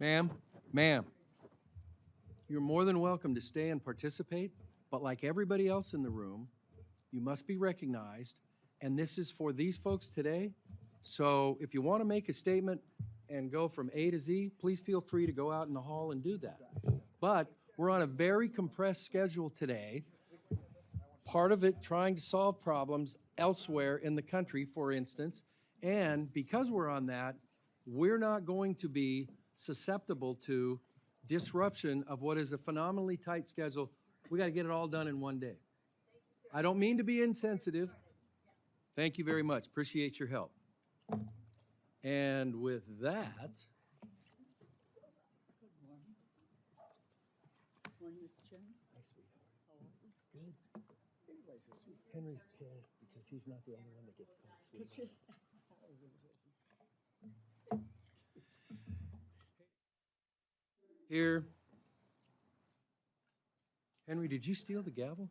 Ma'am, you're more than welcome to stay and participate, but like everybody else in the room, you must be recognized, and this is for these folks today. So if you want to make a statement and go from A to Z, please feel free to go out in the hall and do that. But we're on a very compressed schedule today, part of it trying to solve problems elsewhere in the country, for instance, and because we're on that, we're not going to be susceptible to disruption of what is a phenomenally tight schedule. We got to get it all done in one day. I don't mean to be insensitive. Thank you very much. Appreciate your help. And with that, Henry's pissed because he's not the only one that gets called sweetheart. Here. Henry, did you steal the gavel?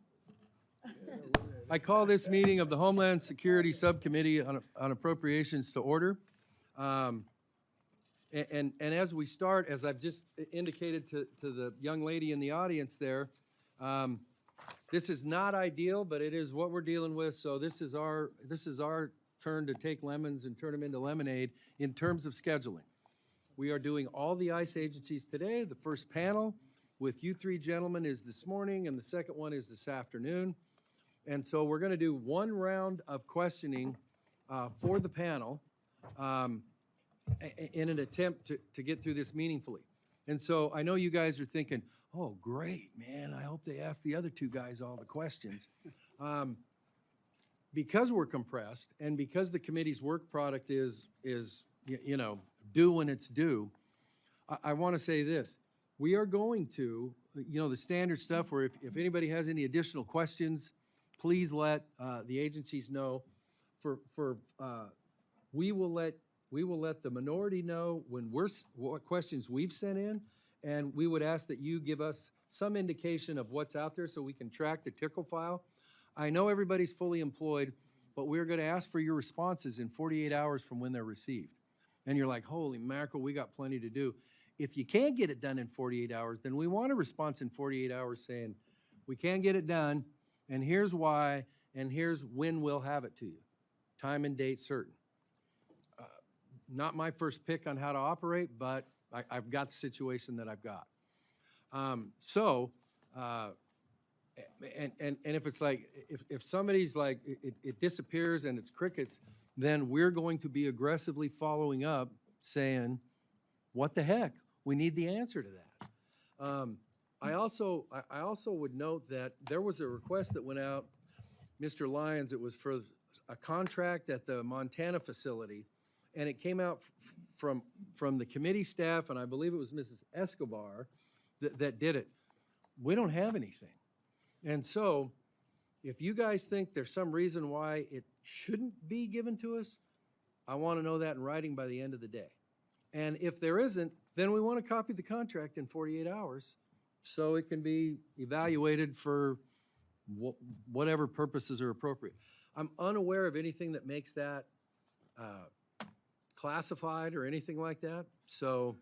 I call this meeting of the Homeland Security Subcommittee on Appropriations to order. And as we start, as I've just indicated to the young lady in the audience there, this is not ideal, but it is what we're dealing with. So this is our turn to take lemons and turn them into lemonade in terms of scheduling. We are doing all the ICE agencies today. The first panel with you three gentlemen is this morning, and the second one is this afternoon. And so we're going to do one round of questioning for the panel in an attempt to get through this meaningfully. And so I know you guys are thinking, oh, great, man, I hope they ask the other two guys all the questions. Because we're compressed and because the committee's work product is you know, due when it's due, I want to say this. We are going to, you know, the standard stuff where if anybody has any additional questions, please let the agencies know. We will let the minority know when what questions we've sent in, and we would ask that you give us some indication of what's out there so we can track the tickle file. I know everybody's fully employed, but we're going to ask for your responses in 48 hours from when they're received. And you're like, holy mackerel, we got plenty to do. If you can't get it done in 48 hours, then we want a response in 48 hours saying, we can't get it done, and here's why, and here's when we'll have it to you. Time and date certain. Not my first pick on how to operate, but I've got the situation that I've got. And if it's like, if somebody's like, it disappears and it's crickets, then we're going to be aggressively following up saying, what the heck? We need the answer to that. I also would note that there was a request that went out, Mr. Lyons, it was for a contract at the Montana facility, and it came out from the committee staff, and I believe it was Mrs. Escobar that did it. We don't have anything. And so if you guys think there's some reason why it shouldn't be given to us, I want to know that in writing by the end of the day. And if there isn't, then we want to copy the contract in 48 hours so it can be evaluated for whatever purposes are appropriate. I'm unaware of anything that makes that classified or anything like that. So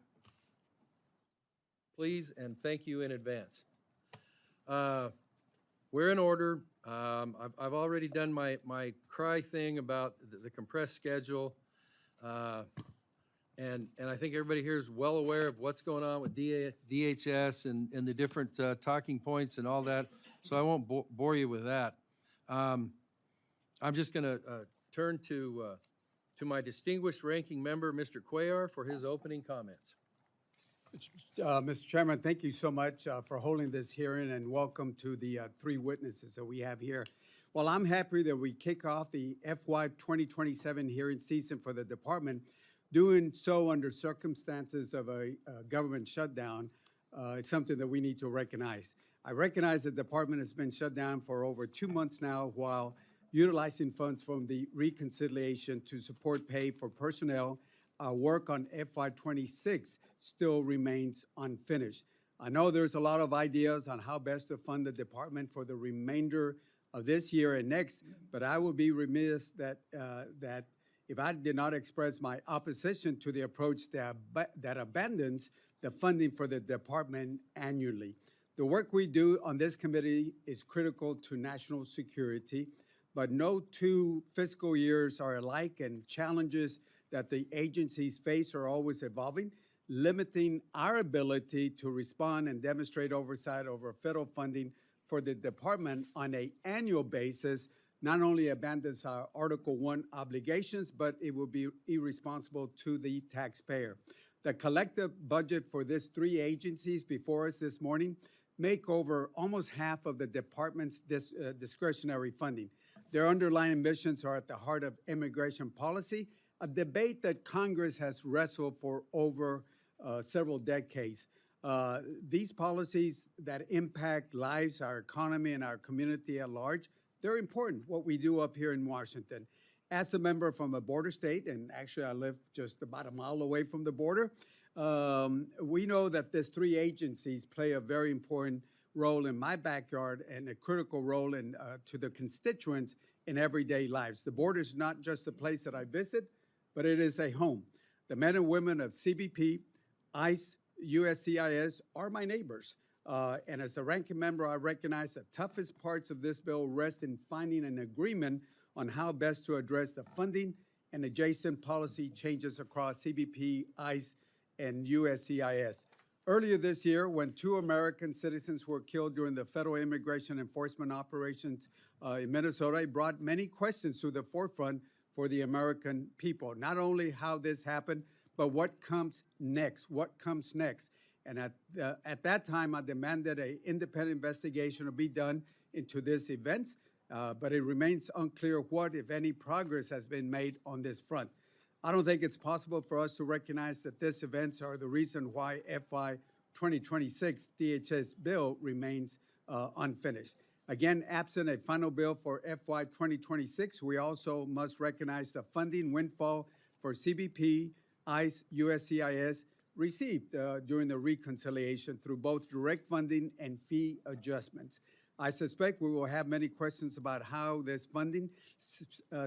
please and thank you in advance. We're in order. I've already done my cry thing about the compressed schedule. And I think everybody here is well aware of what's going on with DHS and the different talking points and all that, so I won't bore you with that. I'm just going to turn to my distinguished ranking member, Mr. Cuellar, for his opening comments. Mr. Chairman, thank you so much for holding this hearing, and welcome to the three witnesses that we have here. Well, I'm happy that we kick off the FY 2027 hearing season for the department. Doing so under circumstances of a government shutdown is something that we need to recognize. I recognize the department has been shut down for over 2 months now while utilizing funds from the reconciliation to support pay for personnel. Work on FY 26 still remains unfinished. I know there's a lot of ideas on how best to fund the department for the remainder of this year and next, but I would be remiss that if I did not express my opposition to the approach that abandons the funding for the department annually. The work we do on this committee is critical to national security, but no two fiscal years are alike, and challenges that the agencies face are always evolving, limiting our ability to respond and demonstrate oversight over federal funding for the department on an annual basis not only abandons our Article 1 obligations, but it will be irresponsible to the taxpayer. The collective budget for these three agencies before us this morning make over almost half of the department's discretionary funding. Their underlying missions are at the heart of immigration policy, a debate that Congress has wrestled for over several decades. These policies that impact lives, our economy, and our community at large, they're important, what we do up here in Washington. As a member from a border state, and actually I live just about a mile away from the border, we know that these three agencies play a very important role in my backyard and a critical role to the constituents in everyday lives. The border is not just a place that I visit, but it is a home. The men and women of CBP, ICE, USCIS are my neighbors. And as a ranking member, I recognize the toughest parts of this bill rest in finding an agreement on how best to address the funding and adjacent policy changes across CBP, ICE, and USCIS. Earlier this year, when 2 American citizens were killed during the federal immigration enforcement operations in Minnesota, it brought many questions to the forefront for the American people. Not only how this happened, but what comes next? What comes next? And at that time, I demanded an independent investigation to be done into this event, but it remains unclear what, if any, progress has been made on this front. I don't think it's possible for us to recognize that these events are the reason why FY 2026 DHS bill remains unfinished. Again, absent a final bill for FY 2026, we also must recognize the funding windfall for CBP, ICE, USCIS received during the reconciliation through both direct funding and fee adjustments. I suspect we will have many questions about how this funding,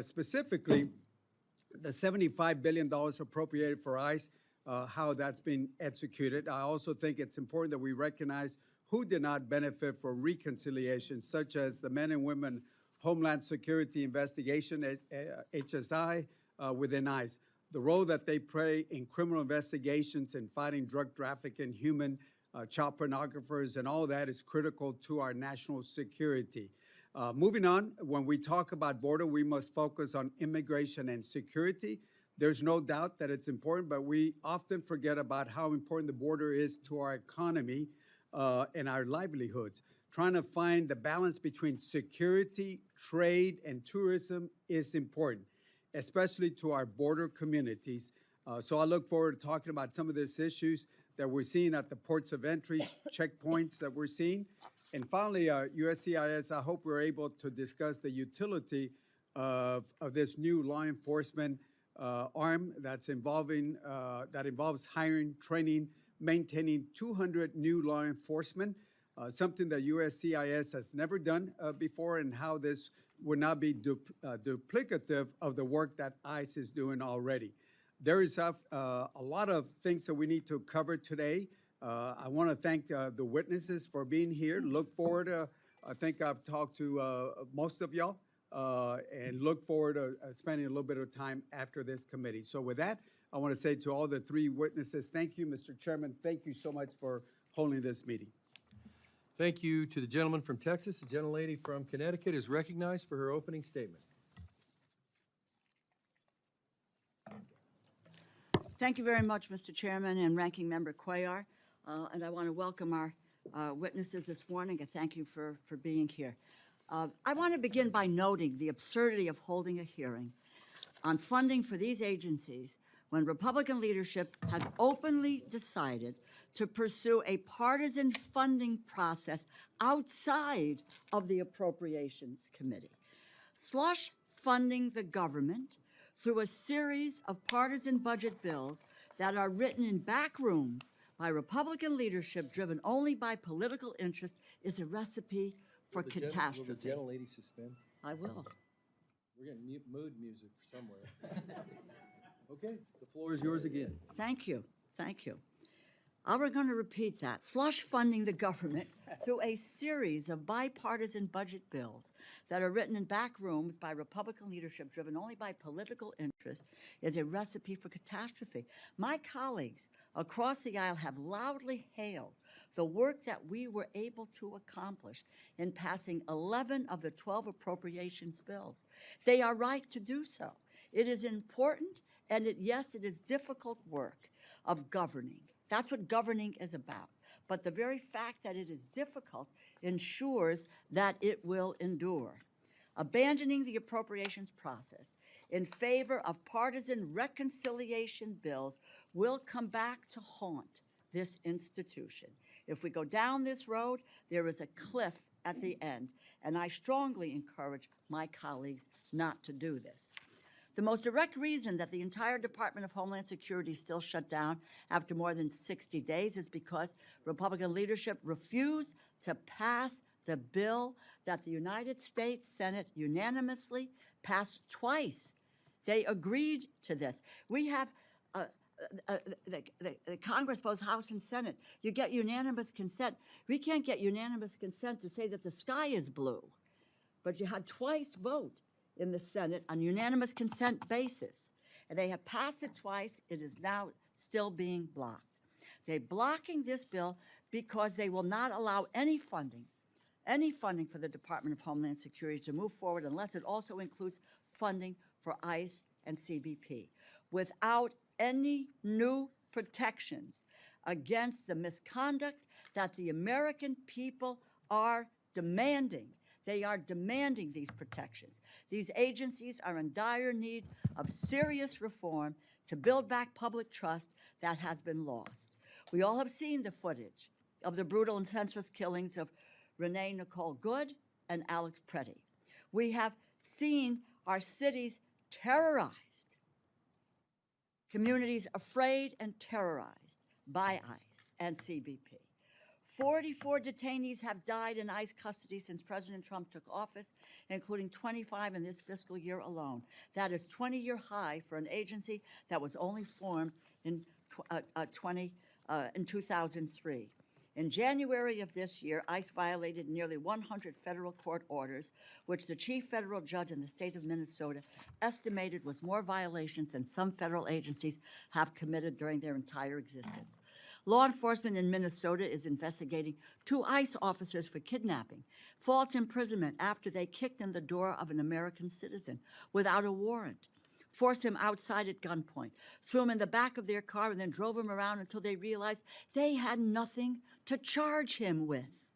specifically the $75 billion appropriated for ICE, how that's been executed. I also think it's important that we recognize who did not benefit from reconciliation, such as the men and women Homeland Security Investigation, HSI, within ICE. The role that they play in criminal investigations and fighting drug trafficking, human child pornographers, and all that is critical to our national security. Moving on, when we talk about border, we must focus on immigration and security. There's no doubt that it's important, but we often forget about how important the border is to our economy and our livelihoods. Trying to find the balance between security, trade, and tourism is important, especially to our border communities. So I look forward to talking about some of these issues that we're seeing at the ports of entry, checkpoints that we're seeing. And finally, USCIS, I hope we're able to discuss the utility of this new law enforcement arm that involves hiring, training, maintaining 200 new law enforcement, something that USCIS has never done before, and how this would not be duplicative of the work that ICE is doing already. There is a lot of things that we need to cover today. I want to thank the witnesses for being here. Look forward to, I think I've talked to most of y'all, and look forward to spending a little bit of time after this committee. So with that, I want to say to all the three witnesses, thank you, Mr. Chairman. Thank you so much for holding this meeting. Thank you to the gentleman from Texas. The gentlelady from Connecticut is recognized for her opening statement. Thank you very much, Mr. Chairman and Ranking Member Cuellar. And I want to welcome our witnesses this morning and thank you for being here. I want to begin by noting the absurdity of holding a hearing on funding for these agencies when Republican leadership has openly decided to pursue a partisan funding process outside of the Appropriations Committee. Slush funding the government through a series of partisan budget bills that are written in back rooms by Republican leadership driven only by political interest is a recipe for catastrophe. Will the gentlelady suspend? I will. We're getting mood music somewhere. Okay, the floor is yours again. Thank you, thank you. We're going to repeat that. Flush funding the government through a series of bipartisan budget bills that are written in back rooms by Republican leadership driven only by political interest is a recipe for catastrophe. My colleagues across the aisle have loudly hailed the work that we were able to accomplish in passing 11 of the 12 appropriations bills. They are right to do so. It is important, and yes, it is difficult work of governing. That's what governing is about. But the very fact that it is difficult ensures that it will endure. Abandoning the appropriations process in favor of partisan reconciliation bills will come back to haunt this institution. If we go down this road, there is a cliff at the end, and I strongly encourage my colleagues not to do this. The most direct reason that the entire Department of Homeland Security is still shut down after more than 60 days is because Republican leadership refused to pass the bill that the United States Senate unanimously passed twice. They agreed to this. We have the Congress, both House and Senate, you get unanimous consent. We can't get unanimous consent to say that the sky is blue, but you had twice vote in the Senate on unanimous consent basis. And they have passed it twice. It is now still being blocked. They're blocking this bill because they will not allow any funding for the Department of Homeland Security to move forward unless it also includes funding for ICE and CBP, without any new protections against the misconduct that the American people are demanding. They are demanding these protections. These agencies are in dire need of serious reform to build back public trust that has been lost. We all have seen the footage of the brutal and senseless killings of Renee Nicole Good and Alex Preddy. We have seen our cities terrorized, communities afraid and terrorized by ICE and CBP. 44 detainees have died in ICE custody since President Trump took office, including 25 in this fiscal year alone. That is 20-year high for an agency that was only formed in 2003. In January of this year, ICE violated nearly 100 federal court orders, which the chief federal judge in the state of Minnesota estimated was more violations than some federal agencies have committed during their entire existence. Law enforcement in Minnesota is investigating 2 ICE officers for kidnapping, false imprisonment after they kicked in the door of an American citizen without a warrant, forced him outside at gunpoint, threw him in the back of their car, and then drove him around until they realized they had nothing to charge him with.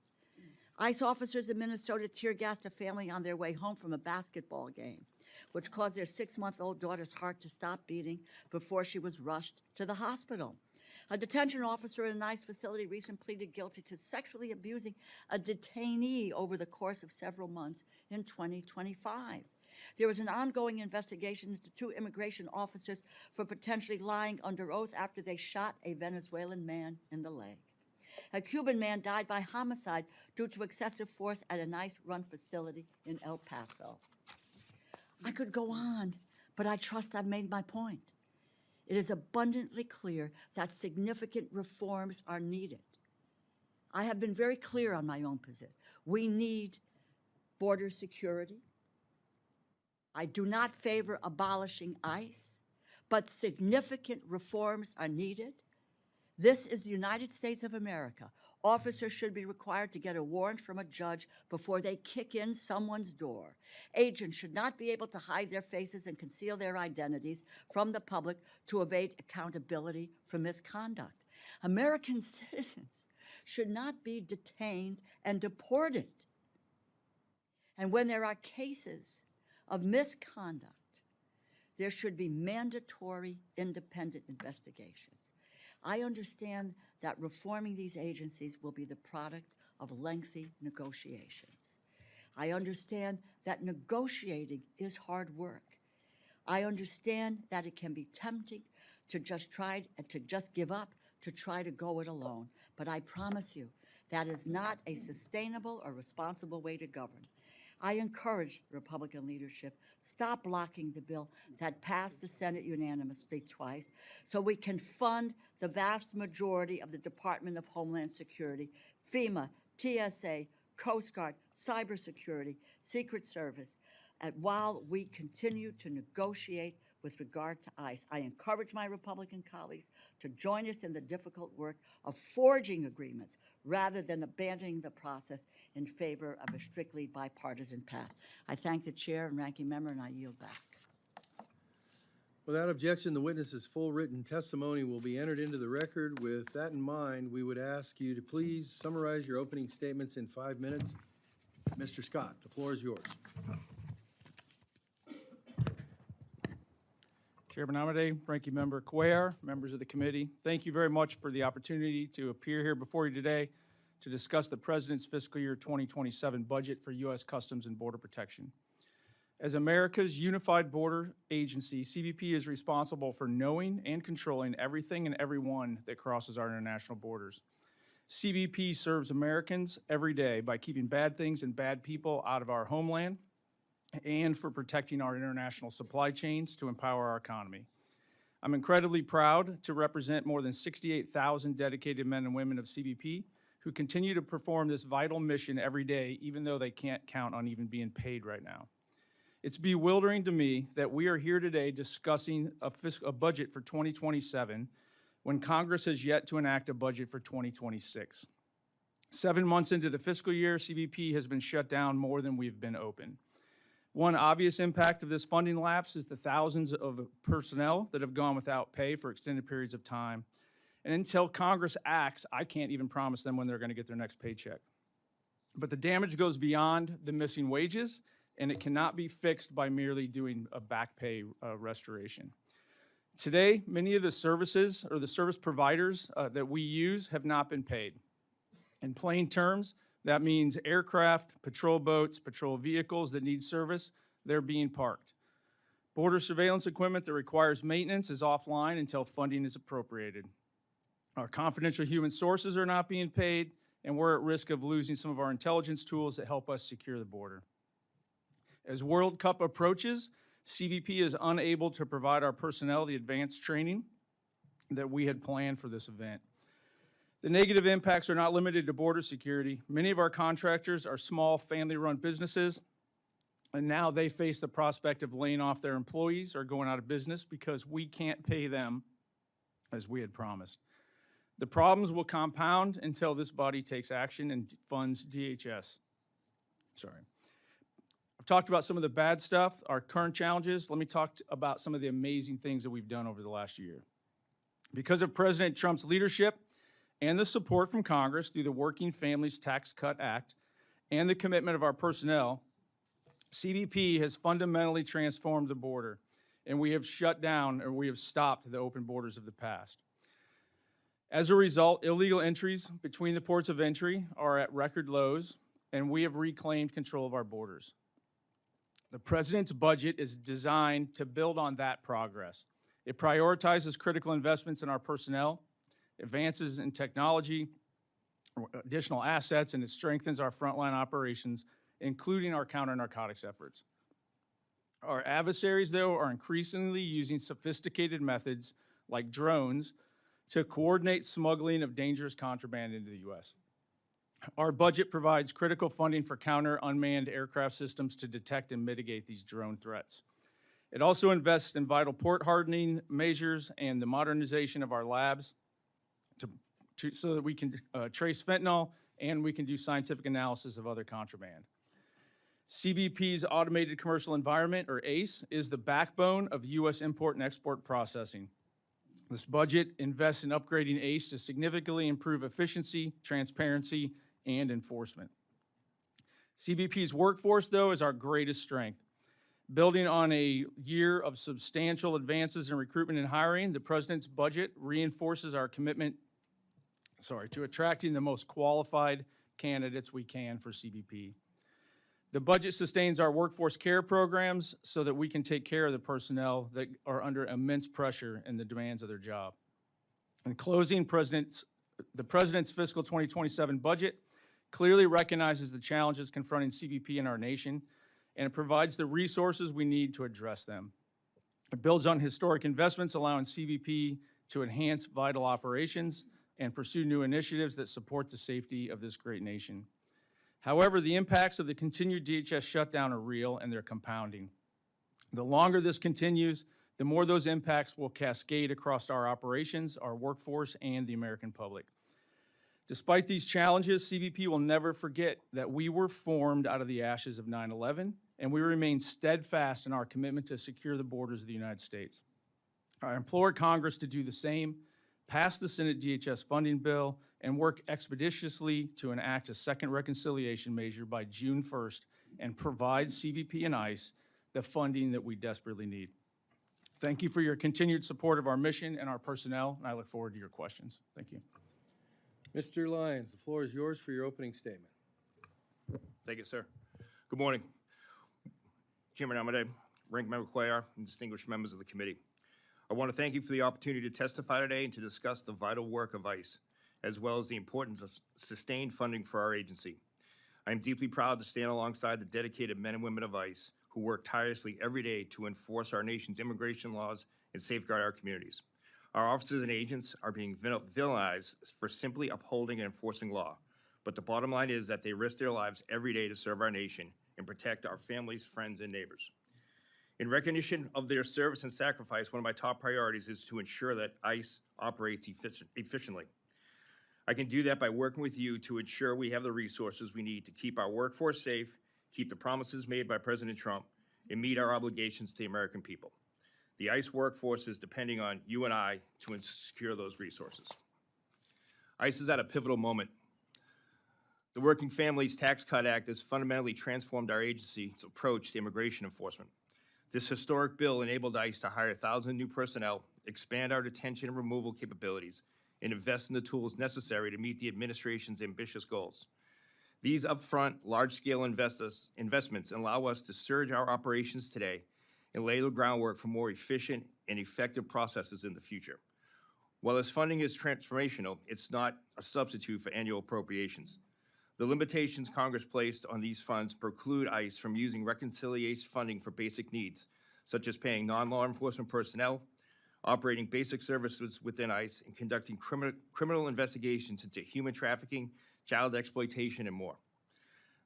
ICE officers in Minnesota tear-gassed a family on their way home from a basketball game, which caused their 6-month-old daughter's heart to stop beating before she was rushed to the hospital. A detention officer in an ICE facility recently pleaded guilty to sexually abusing a detainee over the course of several months in 2025. There was an ongoing investigation into 2 immigration officers for potentially lying under oath after they shot a Venezuelan man in the leg. A Cuban man died by homicide due to excessive force at an ICE-run facility in El Paso. I could go on, but I trust I've made my point. It is abundantly clear that significant reforms are needed. I have been very clear on my own position. We need border security. I do not favor abolishing ICE, but significant reforms are needed. This is the United States of America. Officers should be required to get a warrant from a judge before they kick in someone's door. Agents should not be able to hide their faces and conceal their identities from the public to evade accountability for misconduct. American citizens should not be detained and deported. And when there are cases of misconduct, there should be mandatory independent investigations. I understand that reforming these agencies will be the product of lengthy negotiations. I understand that negotiating is hard work. I understand that it can be tempting to just give up, to try to go it alone. But I promise you, that is not a sustainable or responsible way to govern. I encourage Republican leadership, stop blocking the bill that passed the Senate unanimously twice so we can fund the vast majority of the Department of Homeland Security, FEMA, TSA, Coast Guard, cybersecurity, Secret Service, and while we continue to negotiate with regard to ICE. I encourage my Republican colleagues to join us in the difficult work of forging agreements rather than abandoning the process in favor of a strictly bipartisan path. I thank the chair and ranking member, and I yield back. Without objection, the witness's full written testimony will be entered into the record. With that in mind, we would ask you to please summarize your opening statements in 5 minutes. Mr. Scott, the floor is yours. Chairman Amade, Ranking Member Cuellar, members of the committee, thank you very much for the opportunity to appear here before you today to discuss the President's fiscal year 2027 budget for U.S. Customs and Border Protection. As America's unified border agency, CBP is responsible for knowing and controlling everything and everyone that crosses our international borders. CBP serves Americans every day by keeping bad things and bad people out of our homeland and for protecting our international supply chains to empower our economy. I'm incredibly proud to represent more than 68,000 dedicated men and women of CBP who continue to perform this vital mission every day, even though they can't count on even being paid right now. It's bewildering to me that we are here today discussing a budget for 2027 when Congress has yet to enact a budget for 2026. 7 months into the fiscal year, CBP has been shut down more than we've been open. One obvious impact of this funding lapse is the thousands of personnel that have gone without pay for extended periods of time. And until Congress acts, I can't even promise them when they're going to get their next paycheck. But the damage goes beyond the missing wages, and it cannot be fixed by merely doing a back pay restoration. Today, many of the services or the service providers that we use have not been paid. In plain terms, that means aircraft, patrol boats, patrol vehicles that need service, they're being parked. Border surveillance equipment that requires maintenance is offline until funding is appropriated. Our confidential human sources are not being paid, and we're at risk of losing some of our intelligence tools that help us secure the border. As World Cup approaches, CBP is unable to provide our personnel the advanced training that we had planned for this event. The negative impacts are not limited to border security. Many of our contractors are small family-run businesses, and now they face the prospect of laying off their employees or going out of business because we can't pay them as we had promised. The problems will compound until this body takes action and funds DHS. I've talked about some of the bad stuff, our current challenges. Let me talk about some of the amazing things that we've done over the last year. Because of President Trump's leadership and the support from Congress through the Working Families Tax Cut Act and the commitment of our personnel, CBP has fundamentally transformed the border, and we have shut down or we have stopped the open borders of the past. As a result, illegal entries between the ports of entry are at record lows, and we have reclaimed control of our borders. The President's budget is designed to build on that progress. It prioritizes critical investments in our personnel, advances in technology, additional assets, and it strengthens our frontline operations, including our counter-narcotics efforts. Our adversaries, though, are increasingly using sophisticated methods like drones to coordinate smuggling of dangerous contraband into the U.S. Our budget provides critical funding for counter-unmanned aircraft systems to detect and mitigate these drone threats. It also invests in vital port hardening measures and the modernization of our labs so that we can trace fentanyl and we can do scientific analysis of other contraband. CBP's Automated Commercial Environment, or ACE, is the backbone of U.S. import and export processing. This budget invests in upgrading ACE to significantly improve efficiency, transparency, and enforcement. CBP's workforce, though, is our greatest strength. Building on a year of substantial advances in recruitment and hiring, the President's budget reinforces our commitment to attracting the most qualified candidates we can for CBP. The budget sustains our workforce care programs so that we can take care of the personnel that are under immense pressure in the demands of their job. In closing, the President's fiscal 2027 budget clearly recognizes the challenges confronting CBP in our nation, and it provides the resources we need to address them. It builds on historic investments, allowing CBP to enhance vital operations and pursue new initiatives that support the safety of this great nation. However, the impacts of the continued DHS shutdown are real and they're compounding. The longer this continues, the more those impacts will cascade across our operations, our workforce, and the American public. Despite these challenges, CBP will never forget that we were formed out of the ashes of 9/11, and we remain steadfast in our commitment to secure the borders of the United States. I implore Congress to do the same, pass the Senate DHS funding bill, and work expeditiously to enact a second reconciliation measure by June 1st and provide CBP and ICE the funding that we desperately need. Thank you for your continued support of our mission and our personnel, and I look forward to your questions. Thank you. Mr. Lyons, the floor is yours for your opening statement. Thank you, sir. Good morning. Chairman Amade, Ranking Member Cuellar, and distinguished members of the committee. I want to thank you for the opportunity to testify today and to discuss the vital work of ICE, as well as the importance of sustained funding for our agency. I am deeply proud to stand alongside the dedicated men and women of ICE who work tirelessly every day to enforce our nation's immigration laws and safeguard our communities. Our officers and agents are being villainized for simply upholding and enforcing law. But the bottom line is that they risk their lives every day to serve our nation and protect our families, friends, and neighbors. In recognition of their service and sacrifice, one of my top priorities is to ensure that ICE operates efficiently. I can do that by working with you to ensure we have the resources we need to keep our workforce safe, keep the promises made by President Trump, and meet our obligations to the American people. The ICE workforce is depending on you and I to secure those resources. ICE is at a pivotal moment. The Working Families Tax Cut Act has fundamentally transformed our agency's approach to immigration enforcement. This historic bill enabled ICE to hire 1,000 new personnel, expand our detention and removal capabilities, and invest in the tools necessary to meet the administration's ambitious goals. These upfront, large-scale investments allow us to surge our operations today and lay the groundwork for more efficient and effective processes in the future. While this funding is transformational, it's not a substitute for annual appropriations. The limitations Congress placed on these funds preclude ICE from using reconciliation funding for basic needs, such as paying non-law enforcement personnel, operating basic services within ICE, and conducting criminal investigations into human trafficking, child exploitation, and more.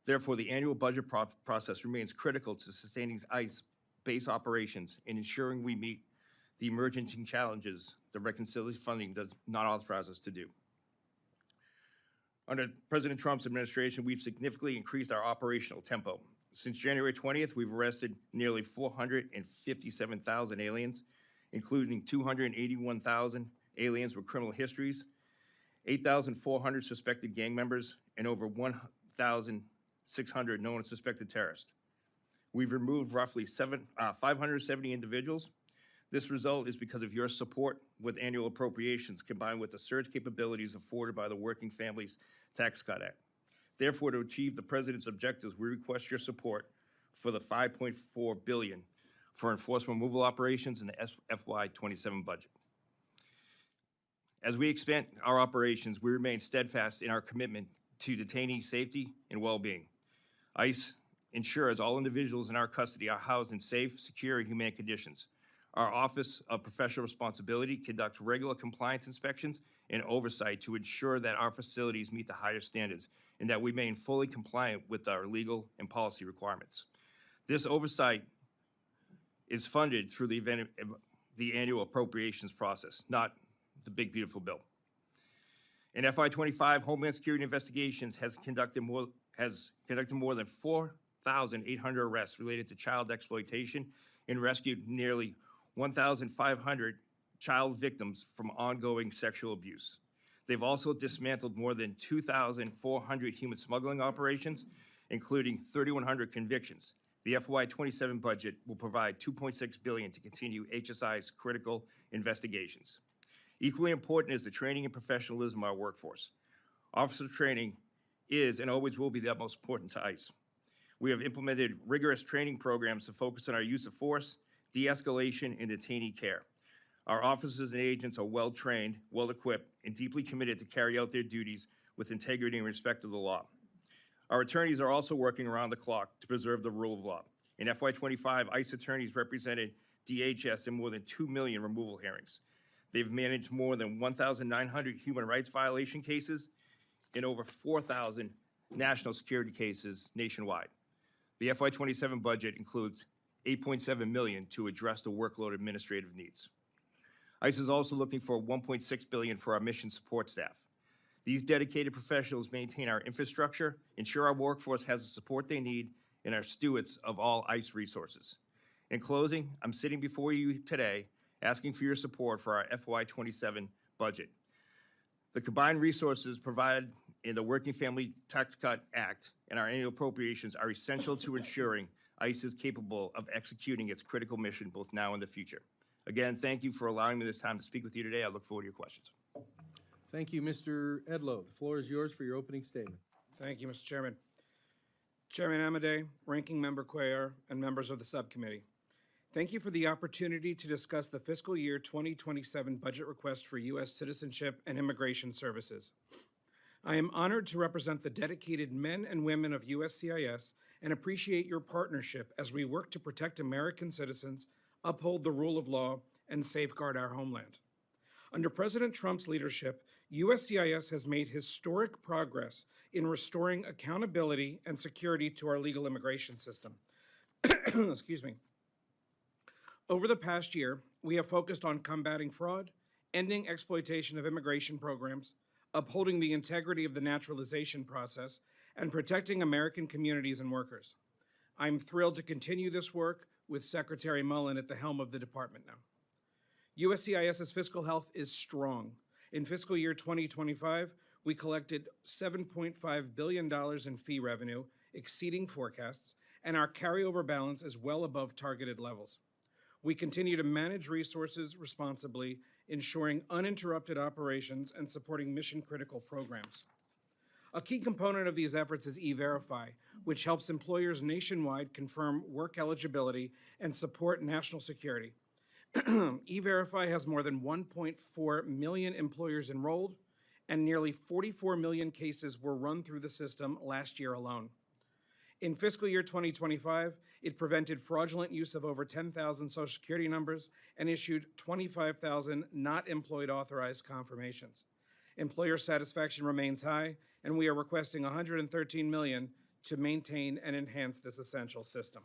Therefore, the annual budget process remains critical to sustaining ICE base operations and ensuring we meet the emerging challenges the reconciliation funding does not authorize us to do. Under President Trump's administration, we've significantly increased our operational tempo. Since January 20th, we've arrested nearly 457,000 aliens, including 281,000 aliens with criminal histories, 8,400 suspected gang members, and over 1,600 known suspected terrorists. We've removed roughly 570 individuals. This result is because of your support with annual appropriations combined with the surge capabilities afforded by the Working Families Tax Cut Act. Therefore, to achieve the President's objectives, we request your support for the $5.4 billion for enforcement removal operations in the FY27 budget. As we expand our operations, we remain steadfast in our commitment to detainee safety and well-being. ICE ensures all individuals in our custody are housed in safe, secure, and humane conditions. Our Office of Professional Responsibility conducts regular compliance inspections and oversight to ensure that our facilities meet the highest standards and that we remain fully compliant with our legal and policy requirements. This oversight is funded through the annual appropriations process, not the big, beautiful bill. In FY25, Homeland Security Investigations has conducted more than 4,800 arrests related to child exploitation and rescued nearly 1,500 child victims from ongoing sexual abuse. They've also dismantled more than 2,400 human smuggling operations, including 3,100 convictions. The FY27 budget will provide $2.6 billion to continue HSI's critical investigations. Equally important is the training and professionalism of our workforce. Officer training is and always will be the utmost important to ICE. We have implemented rigorous training programs to focus on our use of force, de-escalation, and detainee care. Our officers and agents are well-trained, well-equipped, and deeply committed to carry out their duties with integrity and respect of the law. Our attorneys are also working around the clock to preserve the rule of law. In FY25, ICE attorneys represented DHS in more than 2 million removal hearings. They've managed more than 1,900 human rights violation cases and over 4,000 national security cases nationwide. The FY27 budget includes $8.7 million to address the workload administrative needs. ICE is also looking for $1.6 billion for our mission support staff. These dedicated professionals maintain our infrastructure, ensure our workforce has the support they need, and are stewards of all ICE resources. In closing, I'm sitting before you today asking for your support for our FY27 budget. The combined resources provided in the Working Family Tax Cut Act and our annual appropriations are essential to ensuring ICE is capable of executing its critical mission both now and the future. Again, thank you for allowing me this time to speak with you today. I look forward to your questions. Thank you, Mr. Edlow. The floor is yours for your opening statement. Thank you, Mr. Chairman. Chairman Amadei, Ranking Member Cuellar, and members of the subcommittee. Thank you for the opportunity to discuss the fiscal year 2027 budget request for U.S. Citizenship and Immigration Services. I am honored to represent the dedicated men and women of USCIS and appreciate your partnership as we work to protect American citizens, uphold the rule of law, and safeguard our homeland. Under President Trump's leadership, USCIS has made historic progress in restoring accountability and security to our legal immigration system. Excuse me. Over the past year, we have focused on combating fraud, ending exploitation of immigration programs, upholding the integrity of the naturalization process, and protecting American communities and workers. I'm thrilled to continue this work with Secretary Mullen at the helm of the department now. USCIS's fiscal health is strong. In fiscal year 2025, we collected $7.5 billion in fee revenue, exceeding forecasts, and our carryover balance is well above targeted levels. We continue to manage resources responsibly, ensuring uninterrupted operations and supporting mission-critical programs. A key component of these efforts is E-Verify, which helps employers nationwide confirm work eligibility and support national security. E-Verify has more than 1.4 million employers enrolled, and nearly 44 million cases were run through the system last year alone. In fiscal year 2025, it prevented fraudulent use of over 10,000 Social Security numbers and issued 25,000 not employed authorized confirmations. Employer satisfaction remains high, and we are requesting $113 million to maintain and enhance this essential system.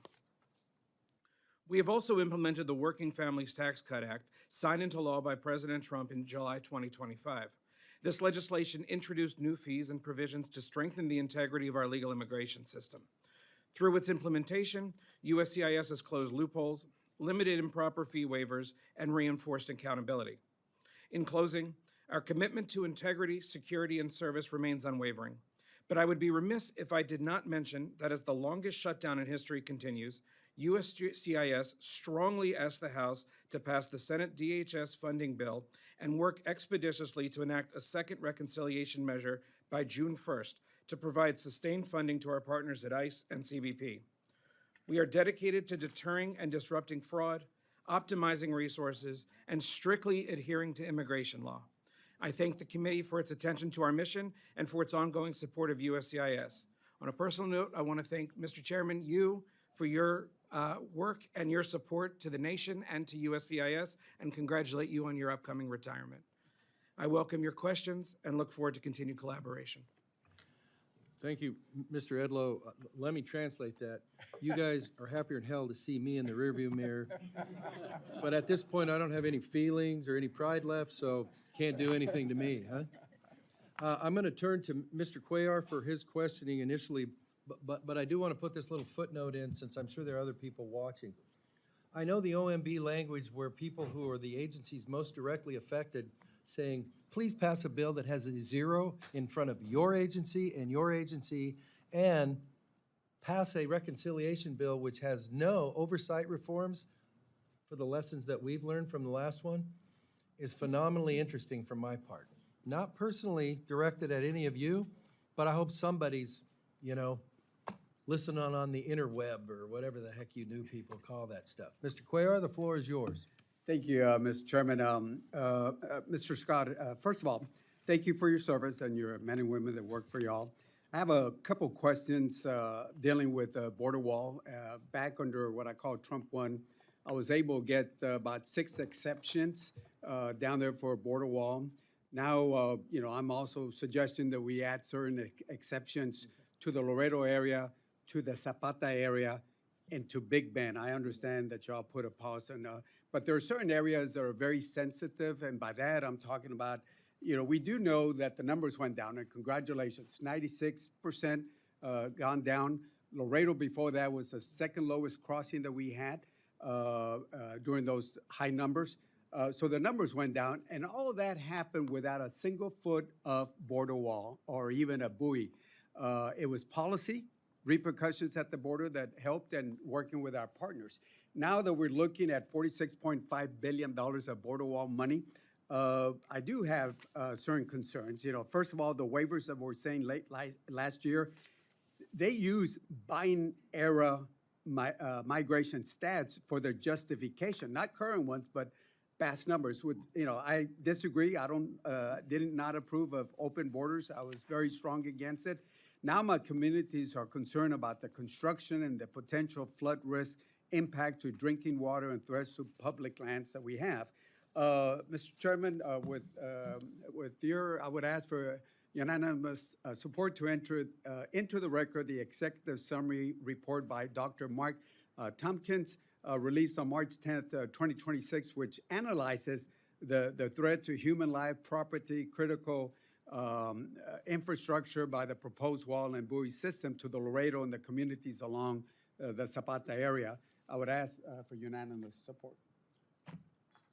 We have also implemented the Working Families Tax Cut Act, signed into law by President Trump in July 2025. This legislation introduced new fees and provisions to strengthen the integrity of our legal immigration system. Through its implementation, USCIS has closed loopholes, limited improper fee waivers, and reinforced accountability. In closing, our commitment to integrity, security, and service remains unwavering. But I would be remiss if I did not mention that as the longest shutdown in history continues, USCIS strongly asked the House to pass the Senate DHS funding bill and work expeditiously to enact a second reconciliation measure by June 1st to provide sustained funding to our partners at ICE and CBP. We are dedicated to deterring and disrupting fraud, optimizing resources, and strictly adhering to immigration law. I thank the committee for its attention to our mission and for its ongoing support of USCIS. On a personal note, I want to thank Mr. Chairman, you, for your work and your support to the nation and to USCIS, and congratulate you on your upcoming retirement. I welcome your questions and look forward to continued collaboration. Thank you, Mr. Edlow. Let me translate that. You guys are happier than hell to see me in the rearview mirror. But at this point, I don't have any feelings or any pride left, so can't do anything to me, huh? I'm going to turn to Mr. Cuellar for his questioning initially, but I do want to put this little footnote in since I'm sure there are other people watching. I know the OMB language where people who are the agencies most directly affected saying, please pass a bill that has a zero in front of your agency, and pass a reconciliation bill which has no oversight reforms for the lessons that we've learned from the last one is phenomenally interesting from my part. Not personally directed at any of you, but I hope somebody's, listening on the interweb or whatever the heck you new people call that stuff. Mr. Cuellar, the floor is yours. Thank you, Mr. Chairman. Mr. Scott, first of all, thank you for your service and your men and women that work for y'all. I have a couple questions dealing with the border wall. Back under what I call Trump 1, I was able to get about 6 exceptions down there for a border wall. Now, you know, I'm also suggesting that we add certain exceptions to the Laredo area, to the Zapata area, and to Big Bend. I understand that y'all put a pause on, but there are certain areas that are very sensitive, and by that I'm talking about, you know, we do know that the numbers went down, and congratulations, 96% gone down. Laredo before that was the second lowest crossing that we had during those high numbers. So the numbers went down, and all of that happened without a single foot of border wall or even a buoy. It was policy, repercussions at the border that helped, and working with our partners. Now that we're looking at $46.5 billion of border wall money, I do have certain concerns. You know, first of all, the waivers that we're saying last year, they use Biden era migration stats for their justification, not current ones, but past numbers. With, you know, I disagree. I did not approve of open borders. I was very strong against it. Now my communities are concerned about the construction and the potential flood risk impact to drinking water and threats to public lands that we have. Mr. Chairman, with your, I would ask for unanimous support to enter into the record the executive summary report by Dr. Mark Tompkins, released on March 10th, 2026, which analyzes the threat to human life, property, critical infrastructure by the proposed wall and buoy system to the Laredo and the communities along the Zapata area. I would ask for unanimous support.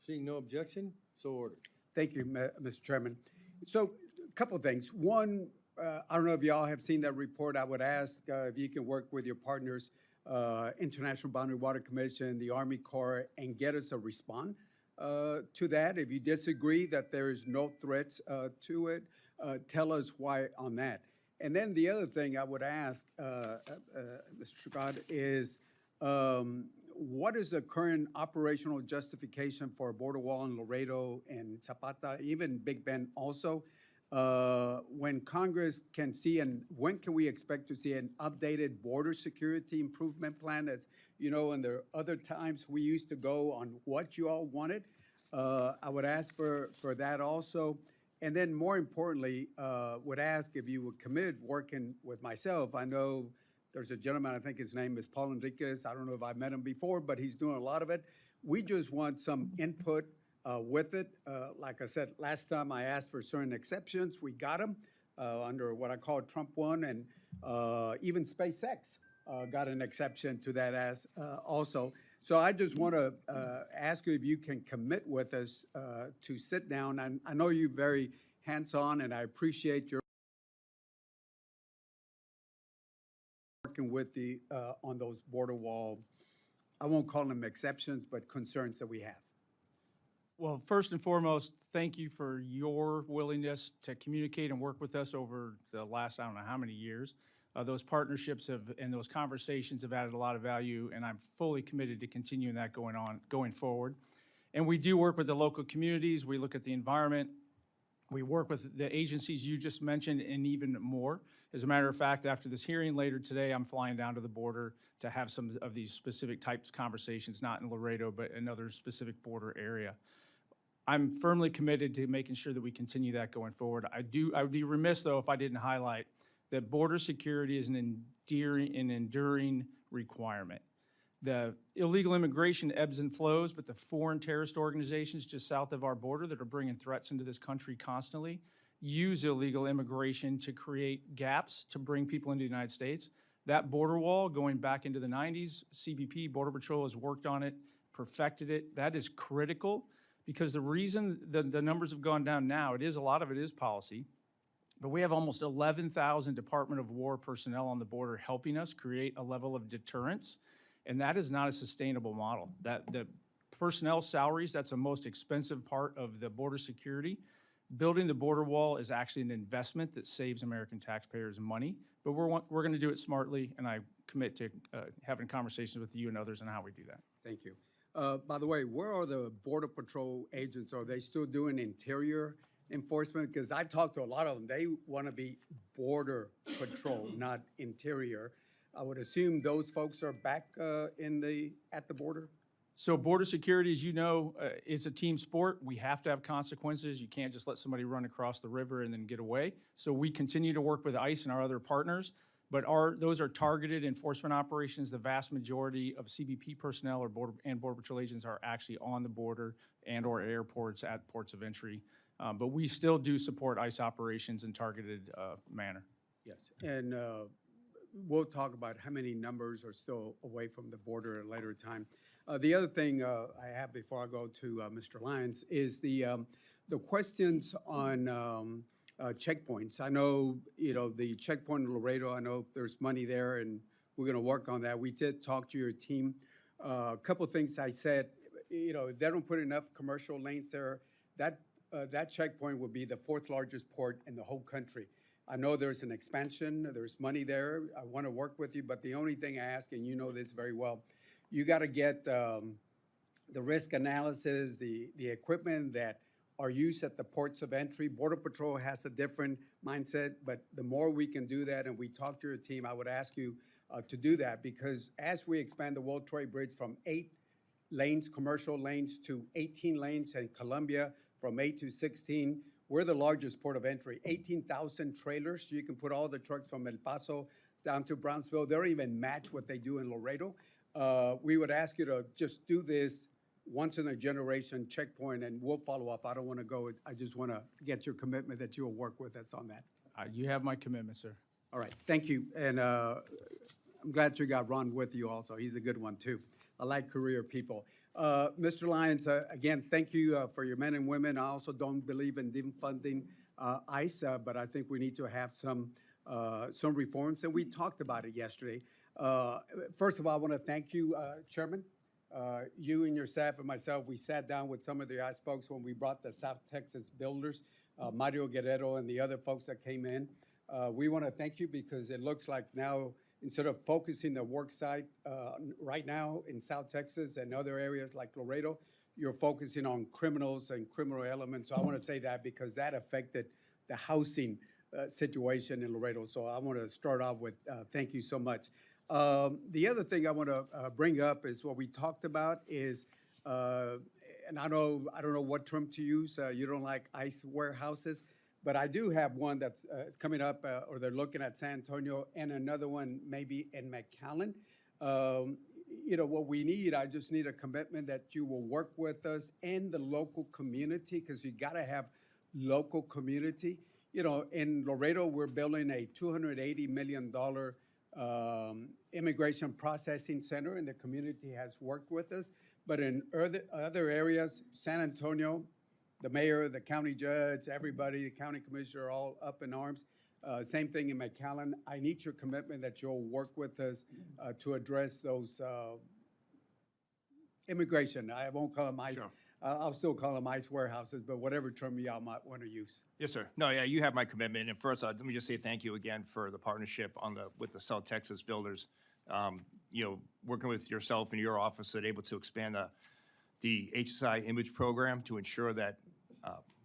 Seeing no objection, so ordered. Thank you, Mr. Chairman. So, a couple of things. One, I don't know if y'all have seen that report. I would ask if you can work with your partners, International Boundary Water Commission, the Army Corps, and get us a response to that. If you disagree that there is no threats to it, tell us why on that. And then the other thing I would ask, Mr. Todd, is what is the current operational justification for a border wall in Laredo and Zapata, even Big Bend also? When Congress can see, and when can we expect to see an updated border security improvement plan? As you know, and there are other times we used to go on what you all wanted. I would ask for that also. And then more importantly, would ask if you would commit working with myself. I know there's a gentleman, I think his name is Paul Enriquez. I don't know if I've met him before, but he's doing a lot of it. We just want some input with it. Like I said, last time I asked for certain exceptions, we got them under what I call Trump 1, and even SpaceX got an exception to that as also. So I just want to ask you if you can commit with us to sit down. And I know you're very hands-on, and I appreciate your working with the on those border wall, I won't call them exceptions, but concerns that we have. Well, first and foremost, thank you for your willingness to communicate and work with us over the last, I don't know how many years. Those partnerships and those conversations have added a lot of value, and I'm fully committed to continuing that going forward. And we do work with the local communities. We look at the environment. We work with the agencies you just mentioned and even more. As a matter of fact, after this hearing later today, I'm flying down to the border to have some of these specific types of conversations, not in Laredo, but another specific border area. I'm firmly committed to making sure that we continue that going forward. I would be remiss, though, if I didn't highlight that border security is an enduring requirement. The illegal immigration ebbs and flows, but the foreign terrorist organizations just south of our border that are bringing threats into this country constantly use illegal immigration to create gaps to bring people into the United States. That border wall going back into the 90s, CBP, Border Patrol has worked on it, perfected it. That is critical because the reason the numbers have gone down now, a lot of it is policy, but we have almost 11,000 Department of War personnel on the border helping us create a level of deterrence, and that is not a sustainable model. The personnel salaries, that's the most expensive part of the border security. Building the border wall is actually an investment that saves American taxpayers money, but we're going to do it smartly, and I commit to having conversations with you and others on how we do that. Thank you. By the way, where are the Border Patrol agents? Are they still doing interior enforcement? Because I've talked to a lot of them. They want to be border patrol, not interior. I would assume those folks are back at the border? So border security, as you know, it's a team sport. We have to have consequences. You can't just let somebody run across the river and then get away. So we continue to work with ICE and our other partners, but those are targeted enforcement operations. The vast majority of CBP personnel or Border Patrol agents are actually on the border and/or airports at ports of entry. But we still do support ICE operations in targeted manner. Yes. And we'll talk about how many numbers are still away from the border at a later time. The other thing I have before I go to Mr. Lyons is the questions on checkpoints. I know, the checkpoint in Laredo, I know there's money there, and we're going to work on that. We did talk to your team. A couple of things I said, if they don't put enough commercial lanes there, that checkpoint would be the 4th largest port in the whole country. I know there's an expansion, there's money there. I want to work with you, but the only thing I ask, and you know this very well, you got to get the risk analysis, the equipment that are used at the ports of entry. Border Patrol has a different mindset, but the more we can do that, and we talk to your team, I would ask you to do that, because as we expand the World Trade Bridge from 8 lanes, commercial lanes, to 18 lanes, and Columbia from 8 to 16, we're the largest port of entry. 18,000 trailers. You can put all the trucks from El Paso down to Brownsville. They don't even match what they do in Laredo. We would ask you to just do this once in a generation checkpoint, and we'll follow up. I don't want to go. I just want to get your commitment that you'll work with us on that. You have my commitment, sir. All right, thank you. And I'm glad you got Ron with you also. He's a good one too. I like career people. Mr. Lyons, again, thank you for your men and women. I also don't believe in defunding ICE, but I think we need to have some reforms, and we talked about it yesterday. First of all, I want to thank you, Chairman. You and your staff and myself, we sat down with some of the ICE folks when we brought the South Texas builders, Mario Guerrero and the other folks that came in. We want to thank you because it looks like now, instead of focusing the work site right now in South Texas and other areas like Laredo, you're focusing on criminals and criminal elements. So I want to say that because that affected the housing situation in Laredo. So I want to start off with thank you so much. The other thing I want to bring up is what we talked about is, and I don't know what term to use. You don't like ICE warehouses, but I do have one that's coming up, or they're looking at San Antonio, and another one maybe in McAllen. What we need, I just need a commitment that you will work with us and the local community, because you got to have local community. In Laredo, we're building a $280 million immigration processing center, and the community has worked with us. But in other areas, San Antonio, the mayor, the county judge, everybody, the county commissioner are all up in arms. Same thing in McAllen. I need your commitment that you'll work with us to address those immigration. I won't call them ICE. Sure. I'll still call them ICE warehouses, but whatever term y'all might want to use. Yes, sir. No, yeah, you have my commitment. And first, let me just say thank you again for the partnership with the South Texas builders. Working with yourself and your office, that able to expand the HSI image program to ensure that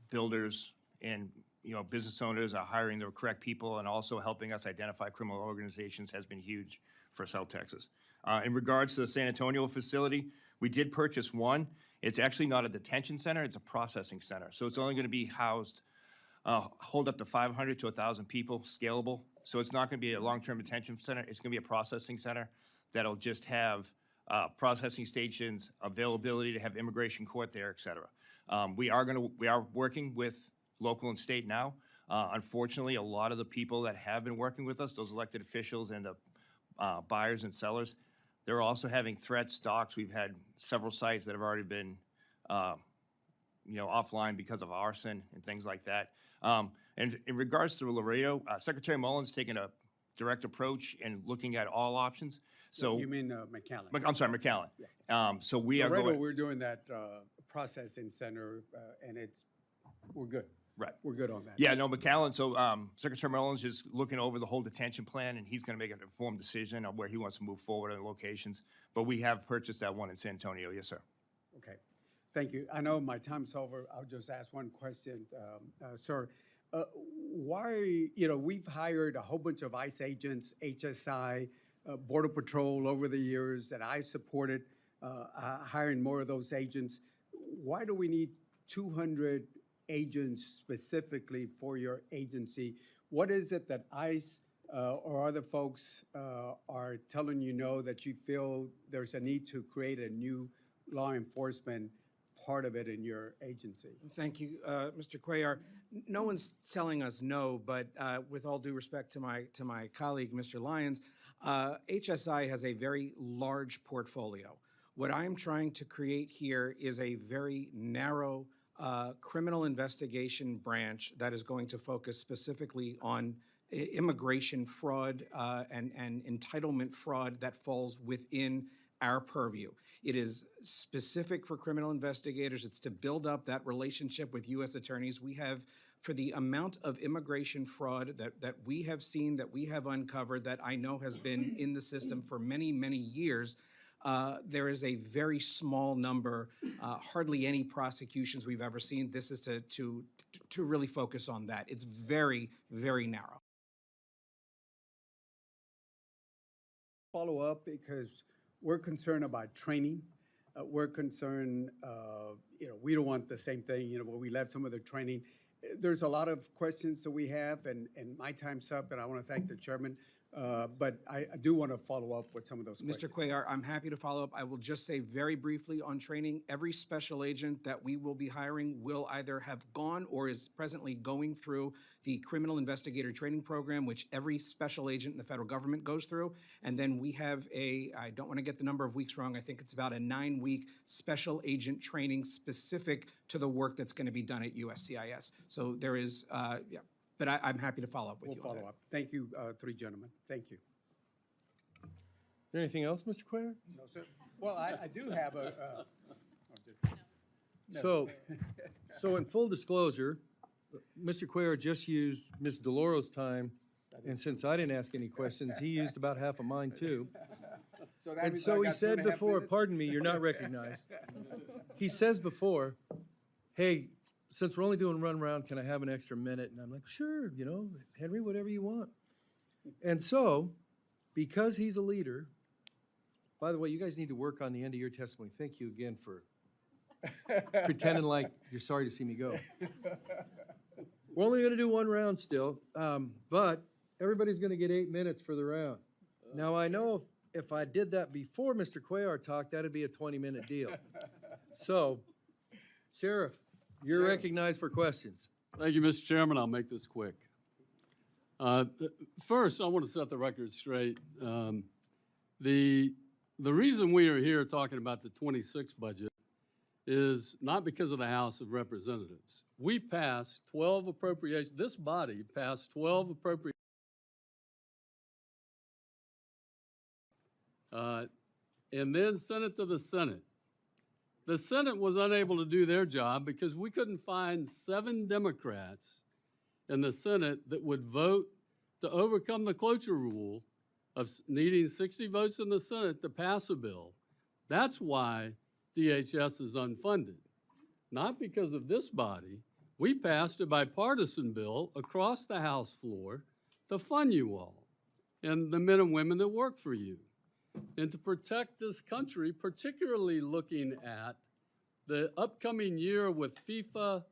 builders and business owners are hiring the correct people, and also helping us identify criminal organizations has been huge for South Texas. In regards to the San Antonio facility, we did purchase one. It's actually not a detention center, it's a processing center. So it's only going to be hold up to 500 to 1,000 people, scalable. So it's not going to be a long-term detention center, it's going to be a processing center that'll just have processing stations, availability to have immigration court there, et cetera. We are working with local and state now. Unfortunately, a lot of the people that have been working with us, those elected officials and the buyers and sellers, they're also having threats, stalks. We've had several sites that have already been, offline because of arson and things like that. And in regards to Laredo, Secretary Mullins taking a direct approach and looking at all options. So You mean McAllen? I'm sorry, McAllen. Yeah. So we are Laredo, going. we're doing that processing center, and we're good. Right. We're good on that. Yeah, no, McAllen, so Secretary Mullins is looking over the whole detention plan, and he's going to make an informed decision on where he wants to move forward on locations. But we have purchased that one in San Antonio, yes, sir. Okay. Thank you. I know my time's over. I'll just ask one question, sir. Why, we've hired a whole bunch of ICE agents, HSI, Border Patrol over the years that I supported hiring more of those agents. Why do we need 200 agents specifically for your agency? What is it that ICE or other folks are telling you that you feel there's a need to create a new law enforcement part of it in your agency? Thank you, Mr. Cuellar. No one's telling us no, but with all due respect to my colleague, Mr. Lyons, HSI has a very large portfolio. What I'm trying to create here is a very narrow criminal investigation branch that is going to focus specifically on immigration fraud and entitlement fraud that falls within our purview. It is specific for criminal investigators. It's to build up that relationship with U.S. attorneys. We have, for the amount of immigration fraud that we have seen, that we have uncovered, that I know has been in the system for many, many years, there is a very small number, hardly any prosecutions we've ever seen. This is to really focus on that. It's very, very narrow. Follow up because we're concerned about training. We're concerned, we don't want the same thing, where we left some of the training. There's a lot of questions that we have, and my time's up, and I want to thank the chairman. But I do want to follow up with some of those questions. Mr. Cuellar, I'm happy to follow up. I will just say very briefly on training, every special agent that we will be hiring will either have gone or is presently going through the criminal investigator training program, which every special agent in the federal government goes through. And then we have I don't want to get the number of weeks wrong, I think it's about a 9-week special agent training specific to the work that's going to be done at USCIS. So there is, yeah. But I'm happy to follow up with you on that. We'll follow up. Thank you, three gentlemen. Thank you. Anything else, Mr. Cuellar? No, sir. Well, I do have So in full disclosure, Mr. Cuellar just used Ms. DeLauro's time, and since I didn't ask any questions, he used about half of mine too. that And means so I he got said 2.5 before, minutes? pardon me, you're not recognized. He says before, hey, since we're only doing run around, can I have an extra minute? And I'm like, sure, Henry, whatever you want. And so, because he's a leader, by the way, you guys need to work on the end of your testimony. Thank you again for pretending like you're sorry to see me go. We're only gonna do one round still, but everybody's gonna get 8 minutes for the round. Now, I know if I did that before Mr. Cuellar talked, that'd be a 20-minute deal. So, Sheriff, you're recognized for questions. Thank you, Mr. Chairman. I'll make this quick. First, I want to set the record straight. The reason we are here talking about the 26 budget is not because of the House of Representatives. We passed 12 appropriations. This body passed 12 appropriations. And then sent it to the Senate. The Senate was unable to do their job because we couldn't find 7 Democrats in the Senate that would vote to overcome the cloture rule of needing 60 votes in the Senate to pass a bill. That's why DHS is unfunded. Not because of this body. We passed a bipartisan bill across the House floor to fund you all and the men and women that work for you. And to protect this country, particularly looking at the upcoming year with FIFA,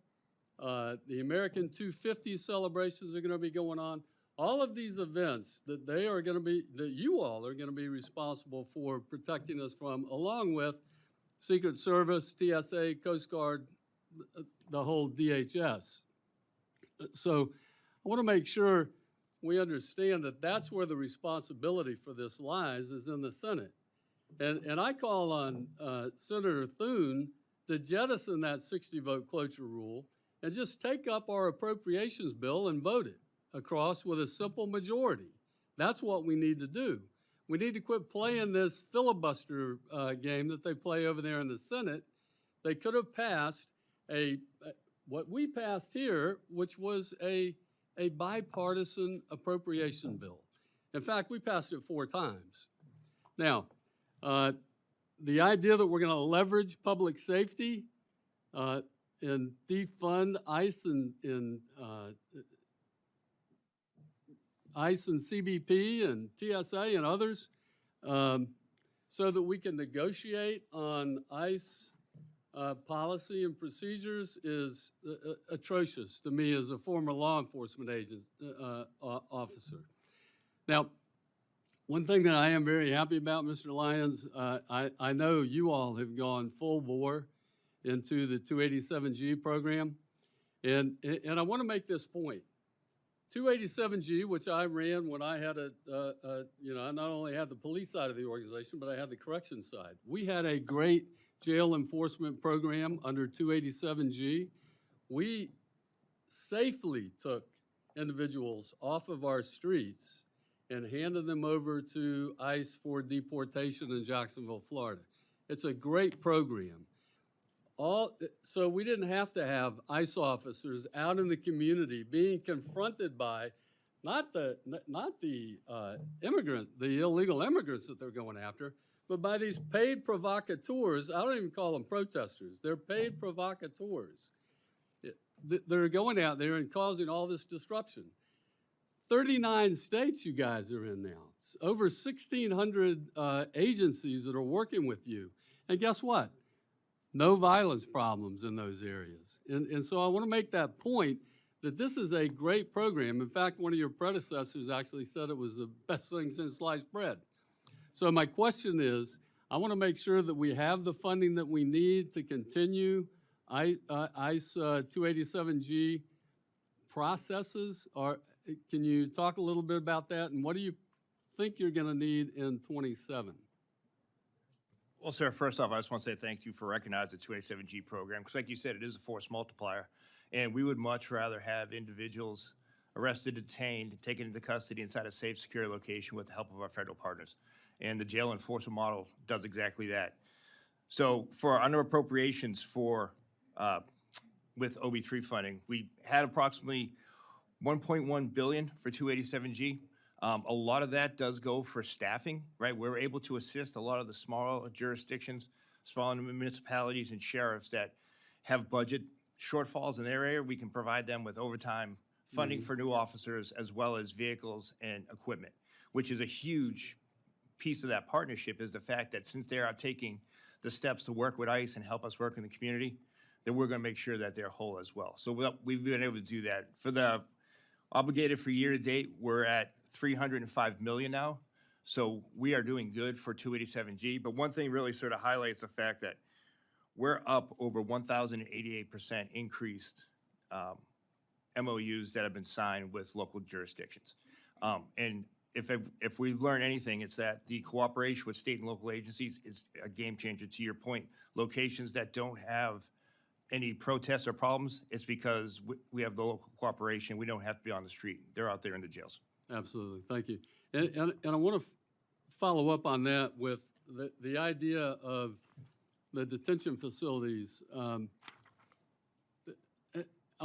the American 250 celebrations are going to be going on. All of these events that you all are going to be responsible for protecting us from, along with Secret Service, TSA, Coast Guard, the whole DHS. So I want to make sure we understand that that's where the responsibility for this lies, is in the Senate. And I call on Senator Thune to jettison that 60-vote cloture rule and just take up our appropriations bill and vote it across with a simple majority. That's what we need to do. We need to quit playing this filibuster game that they play over there in the Senate. They could have passed what we passed here, which was a bipartisan appropriation bill. In fact, we passed it 4 times. Now, the idea that we're going to leverage public safety and defund ICE and ICE and CBP and TSA and others, so that we can negotiate on ICE policy and procedures is atrocious to me as a former law enforcement officer. Now, one thing that I am very happy about, Mr. Lyons, I know you all have gone full bore into the 287G program, and I want to make this point. 287G, which I ran when I had I not only had the police side of the organization, but I had the correction side. We had a great jail enforcement program under 287G. We safely took individuals off of our streets and handed them over to ICE for deportation in Jacksonville, Florida. It's a great program. So we didn't have to have ICE officers out in the community being confronted by not the illegal immigrants that they're going after, but by these paid provocateurs. I don't even call them protesters. They're paid provocateurs. They're going out there and causing all this disruption. 39 states you guys are in now. It's over 1,600 agencies that are working with you. And guess what? No violence problems in those areas. And so I want to make that point that this is a great program. In fact, one of your predecessors actually said it was the best thing since sliced bread. So my question is, I want to make sure that we have the funding that we need to continue ICE 287G processes. Can you talk a little bit about that? And what do you think you're going to need in 27? Well, sir, first off, I just want to say thank you for recognizing the 287G program, because like you said, it is a force multiplier, and we would much rather have individuals arrested, detained, taken into custody inside a safe, secure location with the help of our federal partners. And the jail enforcement model does exactly that. So for under appropriations with OB3 funding, we had approximately $1.1 billion for 287G. A lot of that does go for staffing, right? We're able to assist a lot of the smaller jurisdictions, smaller municipalities and sheriffs that have budget shortfalls in their area. We can provide them with overtime funding for new officers, as well as vehicles and equipment, which is a huge piece of that partnership, is the fact that since they are taking the steps to work with ICE and help us work in the community, that we're going to make sure that they're whole as well. So we've been able to do that. For the obligated for year to date, we're at $305 million now. So we are doing good for 287G. But one thing really sort of highlights the fact that we're up over 1,088% increased MOUs that have been signed with local jurisdictions. And if we've learned anything, it's that the cooperation with state and local agencies is a game changer. To your point, locations that don't have any protests or problems, it's because we have the local cooperation. We don't have to be on the street. They're out there in the jails. Absolutely, thank you. And I want to follow up on that with the idea of the detention facilities. I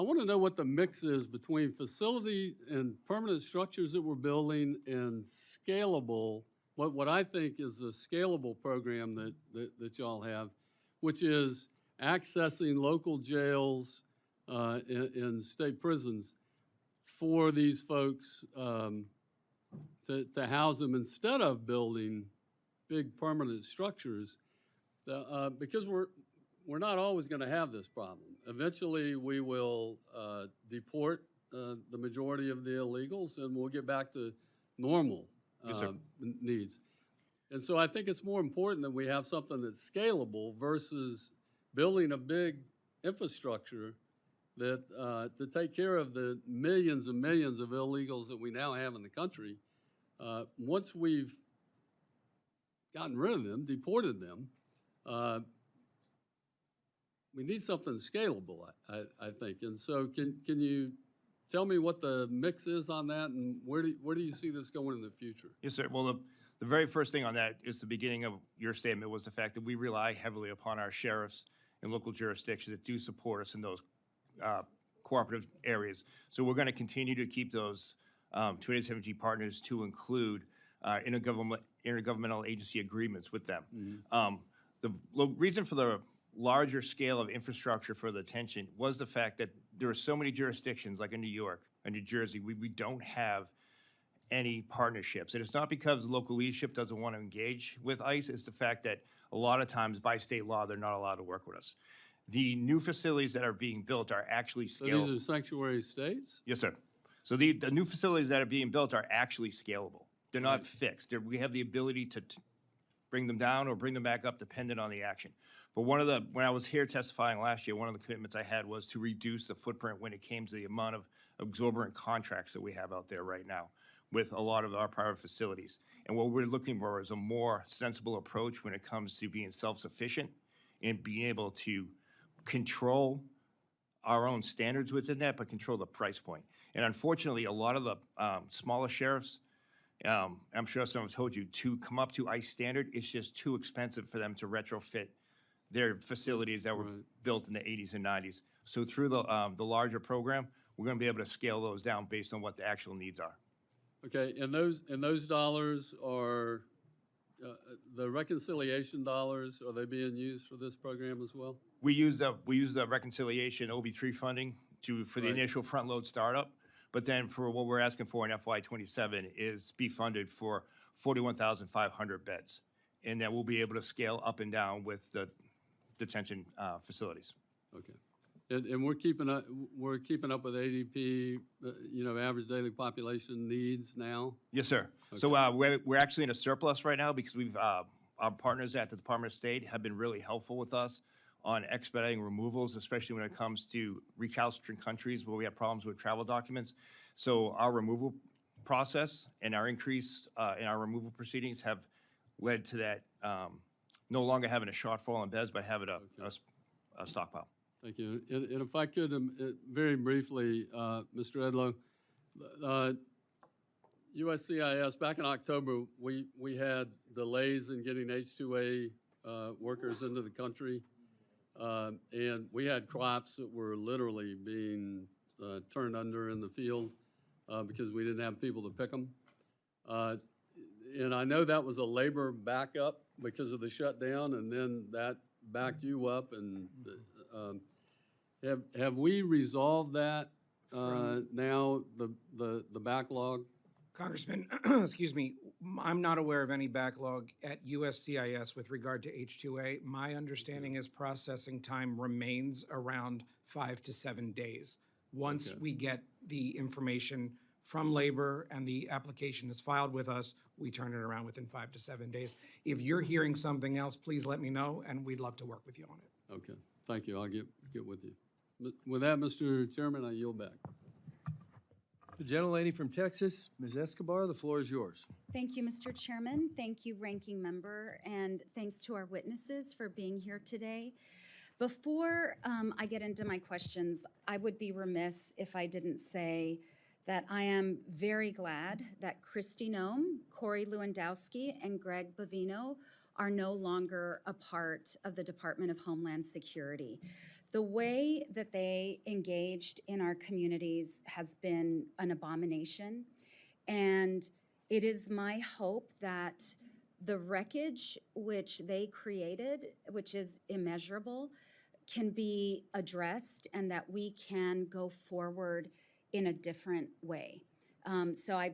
want to know what the mix is between facility and permanent structures that we're building and scalable, what I think is a scalable program that y'all have, which is accessing local jails and state prisons for these folks to house them instead of building big permanent structures, because we're not always going to have this problem. Eventually, we will deport the majority of the illegals, and we'll get back to normal needs. And so I think it's more important that we have something that's scalable versus building a big infrastructure that to take care of the millions and millions of illegals that we now have in the country. Once we've gotten rid of them, deported them, we need something scalable, I think. And so can you tell me what the mix is on that, and where do you see this going in the future? Yes, sir. Well, the very first thing on that is the beginning of your statement was the fact that we rely heavily upon our sheriffs and local jurisdictions that do support us in those cooperative areas. So we're going to continue to keep those 287G partners to include intergovernmental agency agreements with them. The reason for the larger scale of infrastructure for the detention was the fact that there are so many jurisdictions, like in New York and New Jersey, we don't have any partnerships. And it's not because local leadership doesn't want to engage with ICE, it's the fact that a lot of times by state law, they're not allowed to work with us. The new facilities that are being built are actually So scalable. these are sanctuary states? Yes, sir. So the new facilities that are being built are actually scalable. They're not Right. fixed. We have the ability to bring them down or bring them back up dependent on the action. But when I was here testifying last year, one of the commitments I had was to reduce the footprint when it came to the amount of exorbitant contracts that we have out there right now with a lot of our private facilities. And what we're looking for is a more sensible approach when it comes to being self-sufficient and being able to control our own standards within that, but control the price point. And unfortunately, a lot of the smaller sheriffs, I'm sure someone told you, to come up to ICE standard, it's just too expensive for them to retrofit their facilities that were Right. built in the 80s and 90s. So through the larger program, we're going to be able to scale those down based on what the actual needs are. Okay, and those dollars are, the reconciliation dollars, are they being used for this program as well? We use the reconciliation OB3 funding for the Right. initial front load startup, but then for what we're asking for in FY27 is be funded for 41,500 beds, and that we'll be able to scale up and down with the detention facilities. Okay. And we're keeping up with ADP, average daily population needs now? Yes, sir. So we're actually in a surplus right now because our partners at the Department of State have been really helpful with us on expediting removals, especially when it comes to recalcitrant countries where we have problems with travel documents. So our removal process and our increase in our removal proceedings have led to that no longer having a shortfall in beds, but having a stockpile. Thank you. And if I could, very briefly, Mr. Edlow, USCIS, back in October, we had delays in getting H-2A workers into the country. And we had crops that were literally being turned under in the field because we didn't have people to pick them. And I know that was a labor backup because of the shutdown, and then that backed you up. And have we resolved that now, the backlog? Congressman, excuse me, I'm not aware of any backlog at USCIS with regard to H-2A. My understanding is processing time remains around 5 to 7 days. Once we get the information from labor and the application is filed with us, we turn it around within 5 to 7 days. If you're hearing something else, please let me know, and we'd love to work with you on it. Okay, thank you. I'll get with you. With that, Mr. Chairman, I yield back. The gentlelady from Texas, Ms. Escobar, the floor is yours. Thank you, Mr. Chairman. Thank you, Ranking Member, and thanks to our witnesses for being here today. Before I get into my questions, I would be remiss if I didn't say that I am very glad that Kristi Noem, Corey Lewandowski, and Greg Bovino are no longer a part of the Department of Homeland Security. The way that they engaged in our communities has been an abomination, and it is my hope that the wreckage which they created, which is immeasurable, can be addressed and that we can go forward in a different way. So I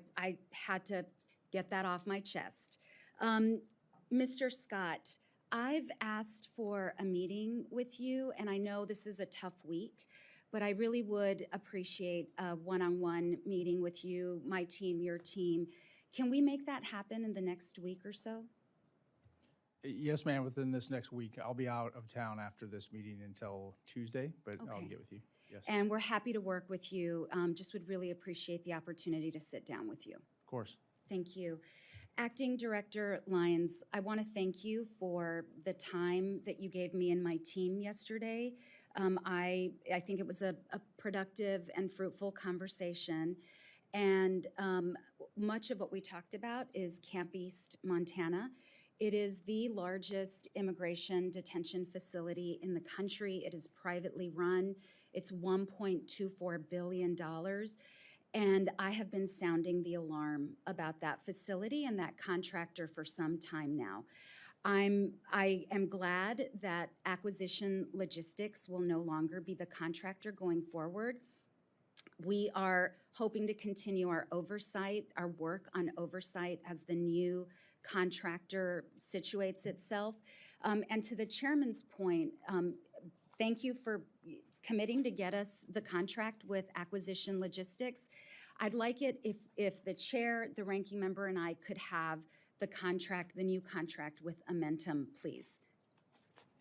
had to get that off my chest. Mr. Scott, I've asked for a meeting with you, and I know this is a tough week, but I really would appreciate a one-on-one meeting with you, my team, your team. Can we make that happen in the next week or so? Yes, ma'am, within this next week. I'll be out of town after this meeting until Tuesday, but I'll Okay. get with you. Yes, And we're happy to work with you. Just would really appreciate the opportunity to sit down with you. of course. Thank you. Acting Director Lyons, I want to thank you for the time that you gave me and my team yesterday. I think it was a productive and fruitful conversation. And much of what we talked about is Camp East, Montana. It is the largest immigration detention facility in the country. It is privately run. It's $1.24 billion. And I have been sounding the alarm about that facility and that contractor for some time now. I am glad that Acquisition Logistics will no longer be the contractor going forward. We are hoping to continue our oversight, our work on oversight as the new contractor situates itself. And to the chairman's point, thank you for committing to get us the contract with Acquisition Logistics. I'd like it if the chair, the ranking member, and I could have the contract, the new contract with Amentum, please.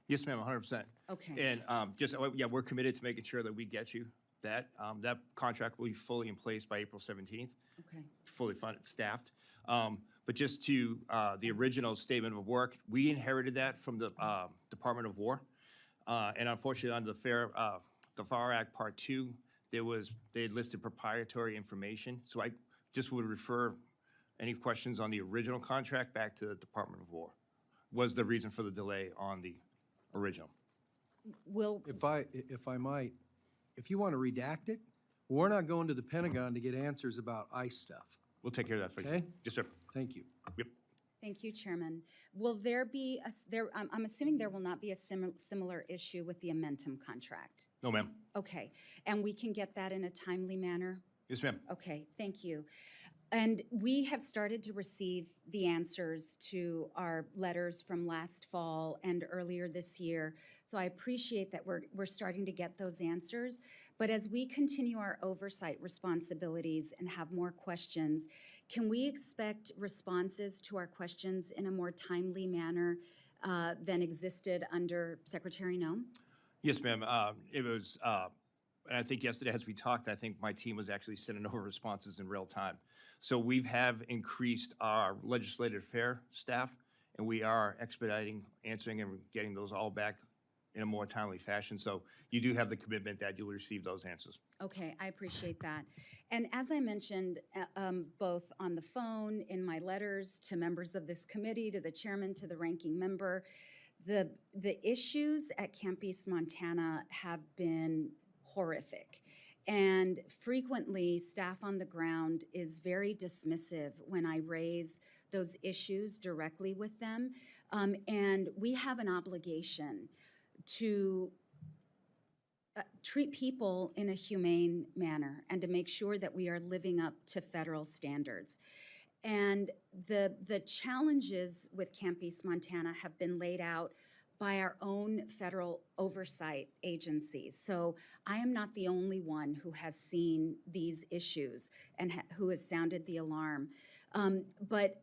Yes, ma'am, 100%. Okay. And yeah, we're committed to making sure that we get you that. That contract will be fully in place by April 17th. Okay. Fully funded, staffed. But just to the original statement of work, we inherited that from the Department of War. And unfortunately, under the FAR Act Part 2, they had listed proprietary information. So I just would refer any questions on the original contract back to the Department of War. Was the reason for the delay on the original. If I might, if you want to redact it, we're not going to the Pentagon to get answers about ICE stuff. We'll take care of that for you. Okay. Yes, sir. Thank you. Yep. Thank you, Chairman. Will there be, I'm assuming there will not be a similar issue with the Amentum contract? No, ma'am. Okay, and we can get that in a timely manner? Yes, ma'am. Okay, thank you. And we have started to receive the answers to our letters from last fall and earlier this year. So I appreciate that we're starting to get those answers. But as we continue our oversight responsibilities and have more questions, can we expect responses to our questions in a more timely manner than existed under Secretary Noem? Yes, ma'am. It was, and I think yesterday as we talked, I think my team was actually sending over responses in real time. So we have increased our legislative affair staff, and we are expediting, answering, and getting those all back in a more timely fashion. So you do have the commitment that you'll receive those answers. Okay, I appreciate that. And as I mentioned, both on the phone, in my letters to members of this committee, to the chairman, to the ranking member, the issues at Camp East, Montana have been horrific. And frequently, staff on the ground is very dismissive when I raise those issues directly with them. And we have an obligation to treat people in a humane manner and to make sure that we are living up to federal standards. And the challenges with Camp East, Montana have been laid out by our own federal oversight agencies. So I am not the only one who has seen these issues and who has sounded the alarm. But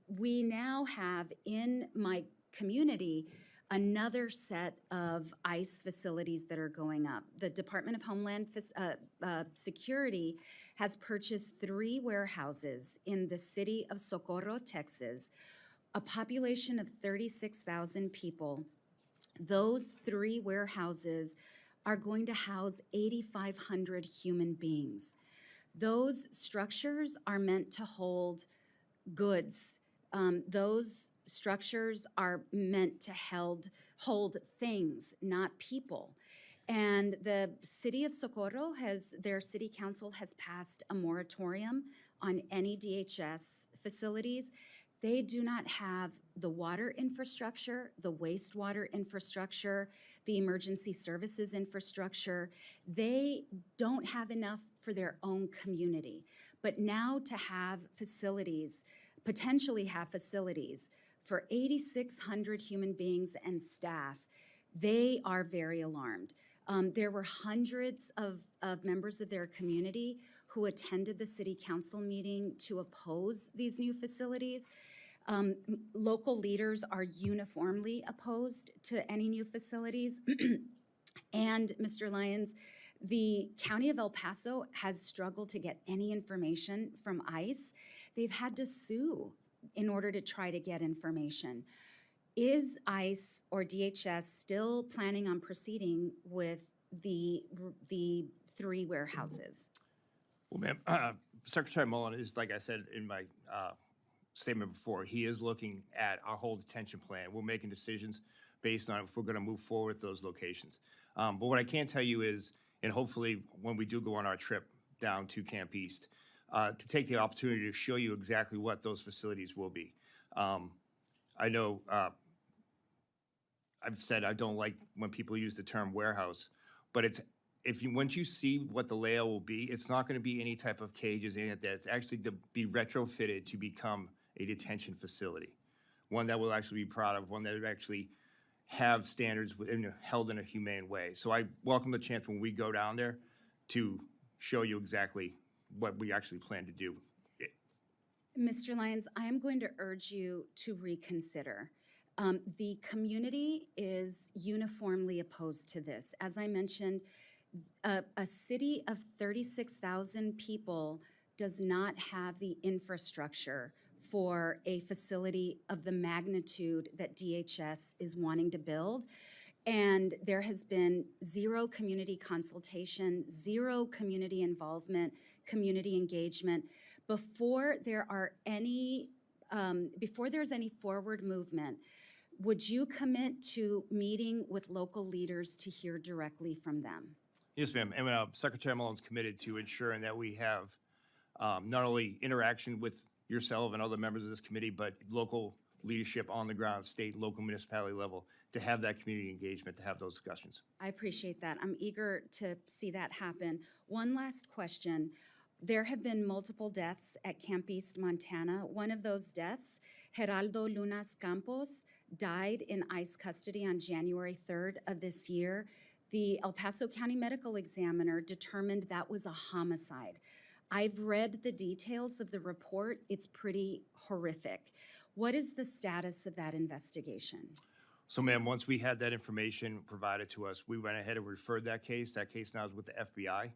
we now have in my community another set of ICE facilities that are going up. The Department of Homeland Security has purchased 3 warehouses in the city of Socorro, Texas, a population of 36,000 people. Those 3 warehouses are going to house 8,500 human beings. Those structures are meant to hold goods. Those structures are meant to hold things, not people. And the city of Socorro their city council has passed a moratorium on any DHS facilities. They do not have the water infrastructure, the wastewater infrastructure, the emergency services infrastructure. They don't have enough for their own community. But now to have facilities, potentially have facilities for 8,600 human beings and staff, they are very alarmed. There were hundreds of members of their community who attended the city council meeting to oppose these new facilities. Local leaders are uniformly opposed to any new facilities. And Mr. Lyons, the County of El Paso has struggled to get any information from ICE. They've had to sue in order to try to get information. Is ICE or DHS still planning on proceeding with the 3 warehouses? Well, ma'am, Secretary Mullen is, like I said in my statement before, he is looking at our whole detention plan. We're making decisions based on if we're going to move forward with those locations. But what I can tell you is, and hopefully when we do go on our trip down to Camp East, to take the opportunity to show you exactly what those facilities will be. I know I've said I don't like when people use the term warehouse, but it's, once you see what the layout will be, it's not going to be any type of cages, any of that. It's actually to be retrofitted to become a detention facility, one that will actually be proud of, one that would actually have standards held in a humane way. So I welcome the chance when we go down there to show you exactly what we actually plan to do. Mr. Lyons, I am going to urge you to reconsider. The community is uniformly opposed to this. As I mentioned, a city of 36,000 people does not have the infrastructure for a facility of the magnitude that DHS is wanting to build. And there has been zero community consultation, zero community involvement, community engagement. Before there's any forward movement, would you commit to meeting with local leaders to hear directly from them? Yes, ma'am. And Secretary Malone's committed to ensuring that we have not only interaction with yourself and other members of this committee, but local leadership on the ground, state, local, municipality level, to have that community engagement, to have those discussions. I appreciate that. I'm eager to see that happen. One last question. There have been multiple deaths at Camp East, Montana. One of those deaths, Geraldo Lunas Campos, died in ICE custody on January 3rd of this year. The El Paso County Medical Examiner determined that was a homicide. I've read the details of the report. It's pretty horrific. What is the status of that investigation? So, ma'am, once we had that information provided to us, we went ahead and referred that case. That case now is with the FBI.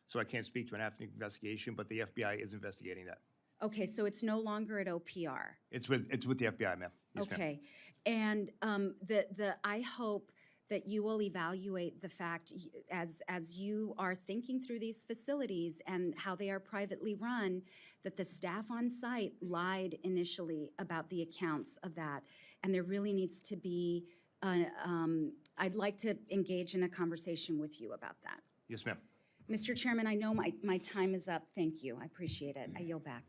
So I can't speak to an active investigation, but the FBI is investigating that. Okay, so it's no longer at OPR. It's with the FBI, ma'am. Yes, ma'am. Okay, and I hope that you will evaluate the fact as you are thinking through these facilities and how they are privately run, that the staff on site lied initially about the accounts of that, and there really needs to be. I'd like to engage in a conversation with you about that. Yes, ma'am. Mr. Chairman, I know my time is up. Thank you. I appreciate it. I yield back.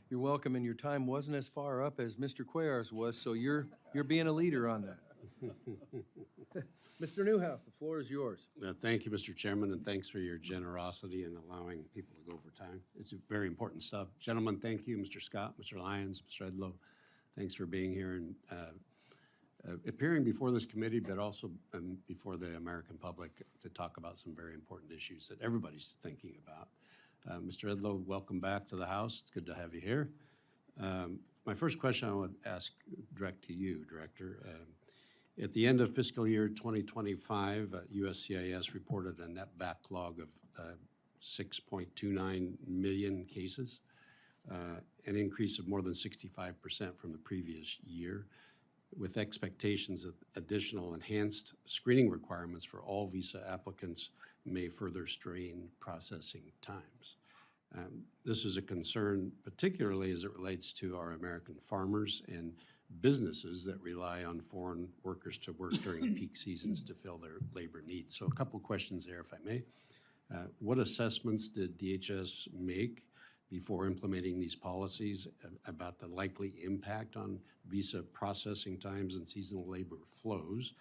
You're welcome, and your time wasn't as far up as Mr. Cuellar's was, so you're being a leader on that. Mr. Newhouse, the floor is yours. Thank you, Mr. Chairman, and thanks for your generosity in allowing people to go over time. It's very important stuff. Gentlemen, thank you, Mr. Scott, Mr. Lyons, Mr. Edlow. Thanks for being here and appearing before this committee, but also before the American public to talk about some very important issues that everybody's thinking about. Mr. Edlow, welcome back to the House. It's good to have you here. My first question I would ask direct to you, Director. At the end of fiscal year 2025, USCIS reported a net backlog of 6.29 million cases, an increase of more than 65% from the previous year, with expectations that additional enhanced screening requirements for all visa applicants may further strain processing times. This is a concern, particularly as it relates to our American farmers and businesses that rely on foreign workers to work during peak seasons to fill their labor needs. So a couple questions there, if I may. What assessments did DHS make before implementing these policies about the likely impact on visa processing times and seasonal labor flows?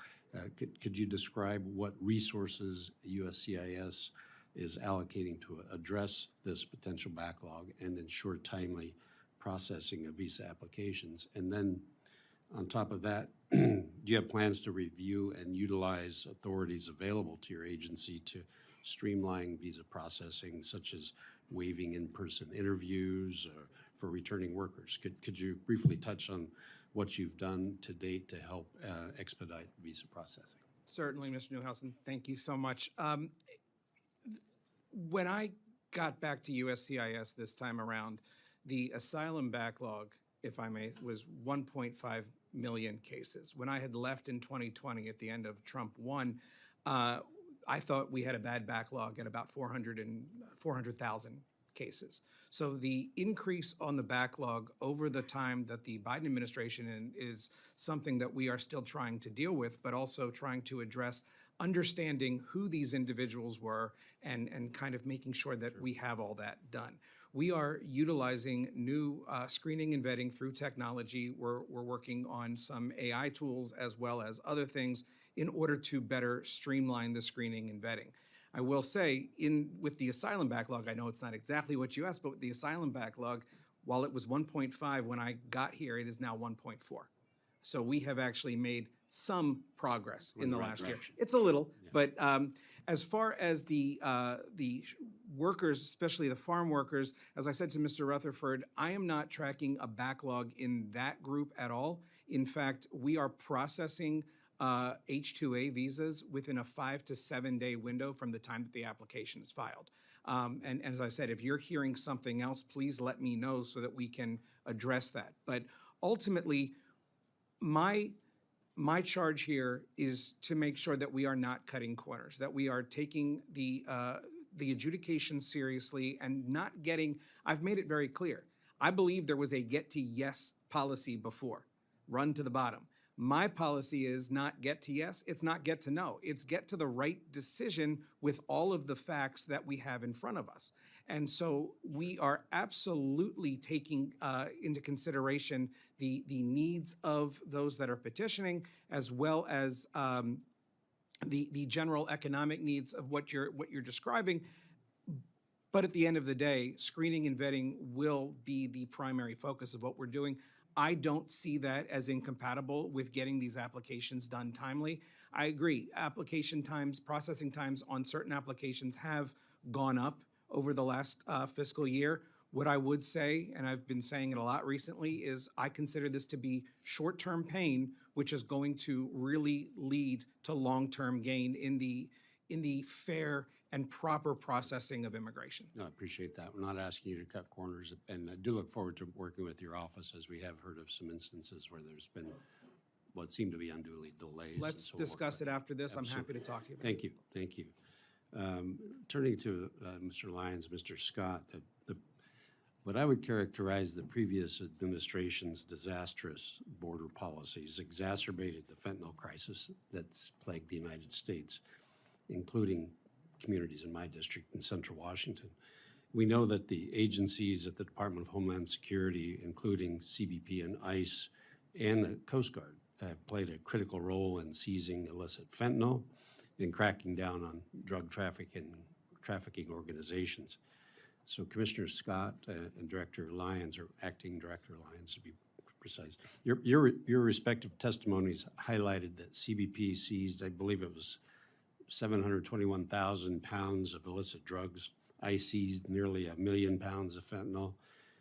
Could you describe what resources USCIS is allocating to address this potential backlog and ensure timely processing of visa applications? And then on top of that, do you have plans to review and utilize authorities available to your agency to streamline visa processing, such as waiving in-person interviews for returning workers? Could you briefly touch on what you've done to date to help expedite visa processing? Certainly, Mr. Newhouse, and thank you so much. When I got back to USCIS this time around, the asylum backlog, if I may, was 1.5 million cases. When I had left in 2020 at the end of Trump 1, I thought we had a bad backlog at about 400,000 cases. So the increase on the backlog over the time that the Biden administration is something that we are still trying to deal with, but also trying to address understanding who these individuals were and kind of making sure that we have all that done. We are utilizing new screening and vetting through technology. We're working on some AI tools as well as other things in order to better streamline the screening and vetting. I will say, with the asylum backlog, I know it's not exactly what you asked, but with the asylum backlog, while it was 1.5 when I got here, it is now 1.4. So we have actually made some progress in the right last year. direction. It's a little, but as far as the workers, especially the farm workers, as I said to Mr. Rutherford, I am not tracking a backlog in that group at all. In fact, we are processing H-2A visas within a 5 to 7 day window from the time that the application is filed. And as I said, if you're hearing something else, please let me know so that we can address that. But ultimately, my charge here is to make sure that we are not cutting corners, that we are taking the adjudication seriously and not getting, I've made it very clear. I believe there was a get to yes policy before, run to the bottom. My policy is not get to yes, it's not get to no. It's get to the right decision with all of the facts that we have in front of us. And so we are absolutely taking into consideration the needs of those that are petitioning, as well as the general economic needs of what you're describing. But at the end of the day, screening and vetting will be the primary focus of what we're doing. I don't see that as incompatible with getting these applications done timely. I agree, application times, processing times on certain applications have gone up over the last fiscal year. What I would say, and I've been saying it a lot recently, is I consider this to be short-term pain, which is going to really lead to long-term gain in the fair and proper processing of immigration. No, I appreciate that. We're not asking you to cut corners, and I do look forward to working with your office, as we have heard of some instances where there's been what seem to be unduly delays. Let's discuss it after this. I'm happy to talk to you about it. Thank you, thank you. Turning to Mr. Lyons, Mr. Scott, what I would characterize the previous administration's disastrous border policies exacerbated the fentanyl crisis that's plagued the United States, including communities in my district in Central Washington. We know that the agencies at the Department of Homeland Security, including CBP and ICE and the Coast Guard, have played a critical role in seizing illicit fentanyl and cracking down on drug trafficking organizations. So Commissioner Scott and Director Lyons, or Acting Director Lyons to be precise, your respective testimonies highlighted that CBP seized, I believe it was 721,000 pounds of illicit drugs. I seized nearly 1 million pounds of fentanyl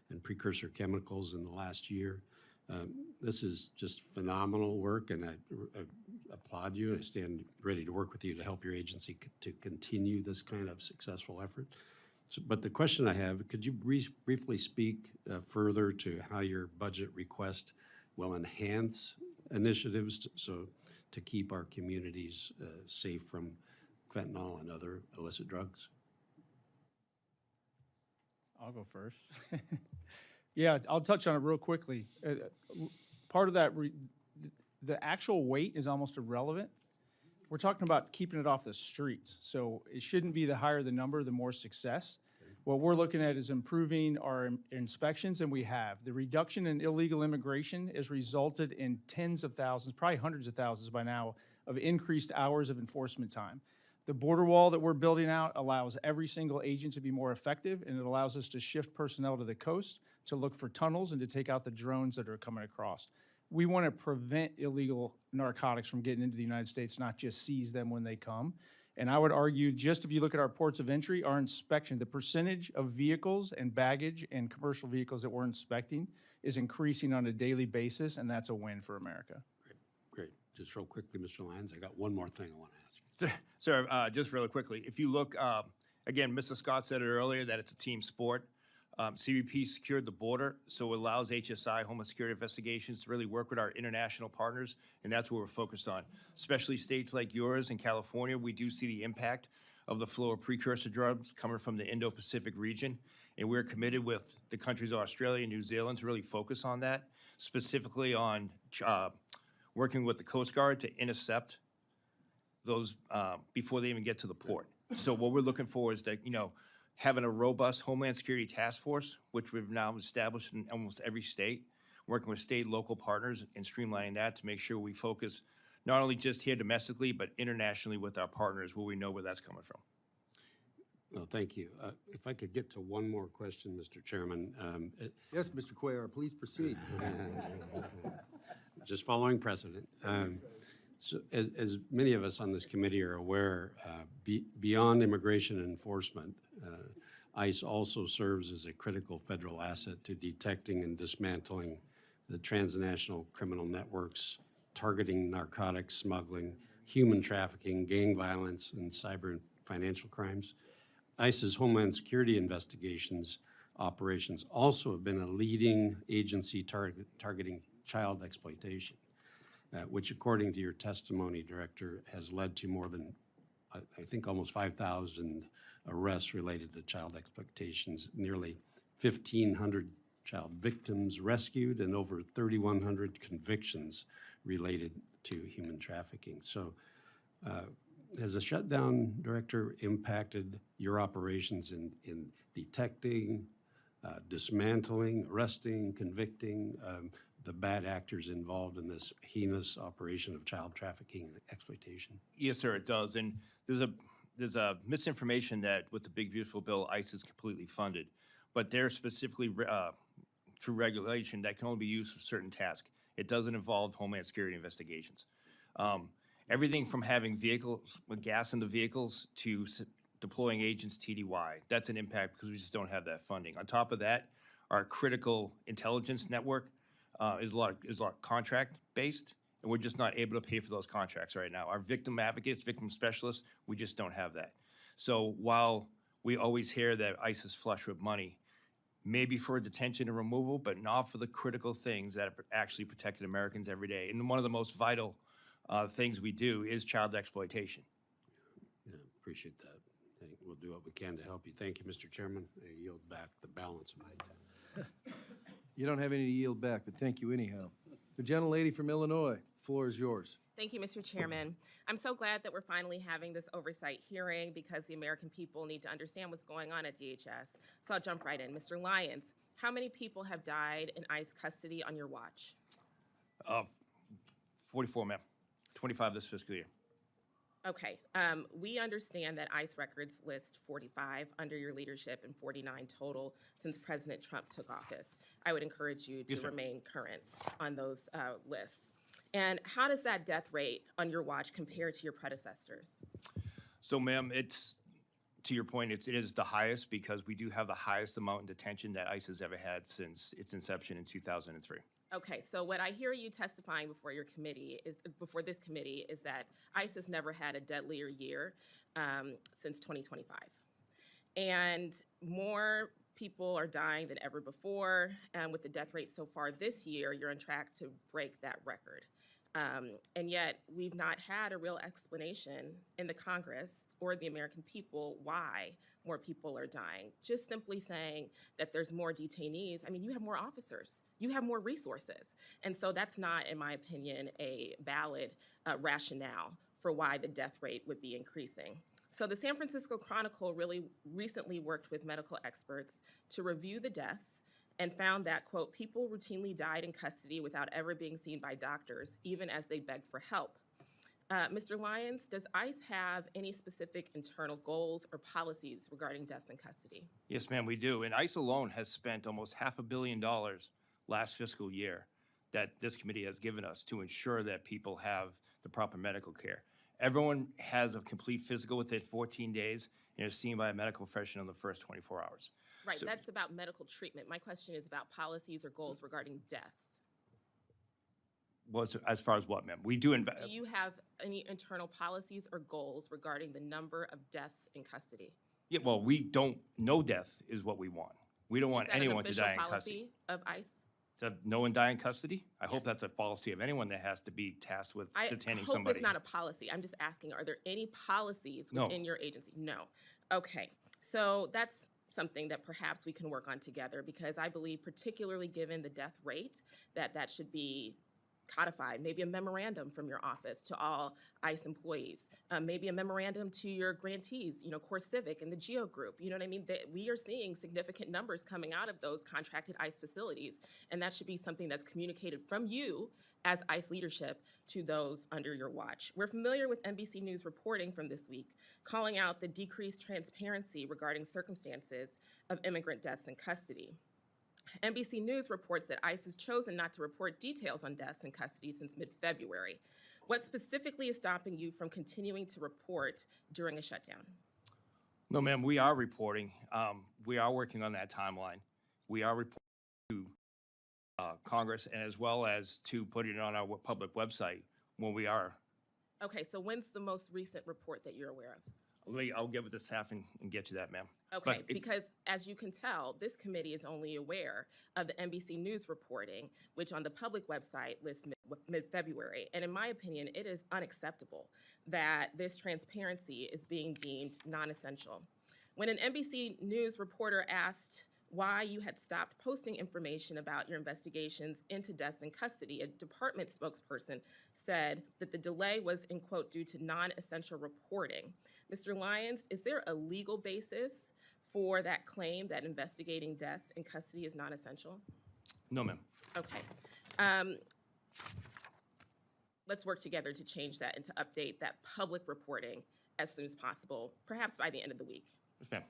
and precursor chemicals in the last year. This is just phenomenal work, and I applaud you. I stand ready to work with you to help your agency to continue this kind of successful effort. So, but the question I have, could you briefly speak further to how your budget request will enhance initiatives to keep our communities safe from fentanyl and other illicit drugs? I'll go first. Yeah, I'll touch on it real quickly. Part of that, the actual weight is almost irrelevant. We're talking about keeping it off the streets. So it shouldn't be the higher the number, the more success. What we're looking at is improving our inspections, and we have. The reduction in illegal immigration has resulted in tens of thousands, probably hundreds of thousands by now, of increased hours of enforcement time. The border wall that we're building out allows every single agent to be more effective, and it allows us to shift personnel to the coast to look for tunnels and to take out the drones that are coming across. We want to prevent illegal narcotics from getting into the United States, not just seize them when they come. And I would argue, just if you look at our ports of entry, our inspection, the percentage of vehicles and baggage and commercial vehicles that we're inspecting is increasing on a daily basis, and that's a win for America. Great. Just real quickly, Mr. Lyons, I got one more thing I want to ask you. Sir, just really quickly, if you look, again, Mr. Scott said it earlier that it's a team sport. CBP secured the border, so it allows HSI, Homeland Security Investigations, to really work with our international partners, and that's what we're focused on. Especially states like yours in California, we do see the impact of the flow of precursor drugs coming from the Indo-Pacific region, and we're committed with the countries of Australia and New Zealand to really focus on that, specifically on working with the Coast Guard to intercept those before they even get to the port. So what we're looking for is that, having a robust Homeland Security task force, which we've now established in almost every state, working with state and local partners and streamlining that to make sure we focus not only just here domestically, but internationally with our partners where we know where that's coming from. Well, thank you. If I could get to one more question, Mr. Chairman. Yes, Mr. Cuellar, please proceed. Just following precedent. So as many of us on this committee are aware, beyond immigration enforcement, ICE also serves as a critical federal asset to detecting and dismantling the transnational criminal networks, targeting narcotics smuggling, human trafficking, gang violence, and cyber and financial crimes. ICE's Homeland Security investigations operations also have been a leading agency targeting child exploitation, which according to your testimony, Director, has led to more than, I think, almost 5,000 arrests related to child exploitations, nearly 1,500 child victims rescued, and over 3,100 convictions related to human trafficking. So has the shutdown, Director, impacted your operations in detecting, dismantling, arresting, convicting the bad actors involved in this heinous operation of child trafficking and exploitation? Yes, sir, it does. And there's a misinformation that with the big beautiful bill, ICE is completely funded, but they're specifically through regulation that can only be used for certain tasks. It doesn't involve Homeland Security investigations. Everything from having vehicles with gas in the vehicles to deploying agents TDY, that's an impact because we just don't have that funding. On top of that, our critical intelligence network is a lot contract based, and we're just not able to pay for those contracts right now. Our victim advocates, victim specialists, we just don't have that. So while we always hear that ICE is flush with money, maybe for detention and removal, but not for the critical things that actually protected Americans every day. And one of the most vital things we do is child exploitation. Yeah, appreciate that. We'll do what we can to help you. Thank you, Mr. Chairman. I yield back the balance of my time. You don't have any to yield back, but thank you anyhow. The gentlelady from Illinois, floor is yours. Thank you, Mr. Chairman. I'm so glad that we're finally having this oversight hearing because the American people need to understand what's going on at DHS. So I'll jump right in. Mr. Lyons, how many people have died in ICE custody on your watch? 44, ma'am. 25 this fiscal year. Okay. We understand that ICE records list 45 under your leadership and 49 total since President Trump took office. I would encourage you to remain current on those lists. And how does that death rate on your watch compare to your predecessors? So, ma'am, it's, to your point, it is the highest because we do have the highest amount in detention that ICE has ever had since its inception in 2003. Okay, so what I hear you testifying before your committee is, before this committee, is that ICE has never had a deadlier year since 2025. And more people are dying than ever before. And with the death rate so far this year, you're on track to break that record. And yet we've not had a real explanation in the Congress or the American people why more people are dying. Just simply saying that there's more detainees. I mean, you have more officers, you have more resources. And so that's not, in my opinion, a valid rationale for why the death rate would be increasing. So the San Francisco Chronicle really recently worked with medical experts to review the deaths and found that, quote, people routinely died in custody without ever being seen by doctors, even as they begged for help. Mr. Lyons, does ICE have any specific internal goals or policies regarding deaths in custody? Yes, ma'am, we do. And ICE alone has spent almost $500 million last fiscal year that this committee has given us to ensure that people have the proper medical care. Everyone has a complete physical within 14 days and is seen by a medical professional in the first 24 hours. Right, So- that's about medical treatment. My question is about policies or goals regarding deaths. Well, as far as what, ma'am? We do Do you have any internal policies or goals regarding the number of deaths in custody? Yeah, well, we don't, no death is what we want. We don't want Is that an anyone to official die in policy custody. of ICE? To no one die in custody? I hope Yes. that's a policy of anyone that has to be tasked with I detaining hope somebody. it's not a policy. I'm just asking, are there any policies No. within your agency? No. Okay, so that's something that perhaps we can work on together because I believe, particularly given the death rate, that should be codified, maybe a memorandum from your office to all ICE employees, maybe a memorandum to your grantees, Core Civic and the GEO Group. You know what I mean? We are seeing significant numbers coming out of those contracted ICE facilities, and that should be something that's communicated from you as ICE leadership to those under your watch. We're familiar with NBC News reporting from this week, calling out the decreased transparency regarding circumstances of immigrant deaths in custody. NBC News reports that ICE has chosen not to report details on deaths in custody since mid-February. What specifically is stopping you from continuing to report during a shutdown? No, ma'am, we are reporting. We are working on that timeline. We are reporting to Congress and as well as to putting it on our public website when we are. Okay, so when's the most recent report that you're aware of? I'll give it to staff and get you that, ma'am. Okay, But because as you can tell, this committee is only aware of the NBC News reporting, which on the public website lists mid-February. And in my opinion, it is unacceptable that this transparency is being deemed non-essential. When an NBC News reporter asked why you had stopped posting information about your investigations into deaths in custody, a department spokesperson said that the delay was, in quote, due to non-essential reporting. Mr. Lyons, is there a legal basis for that claim that investigating deaths in custody is non-essential? no, ma'am. Okay. Let's work together to change that and to update that public reporting as soon as possible, perhaps by the end of the week. Yes, ma'am.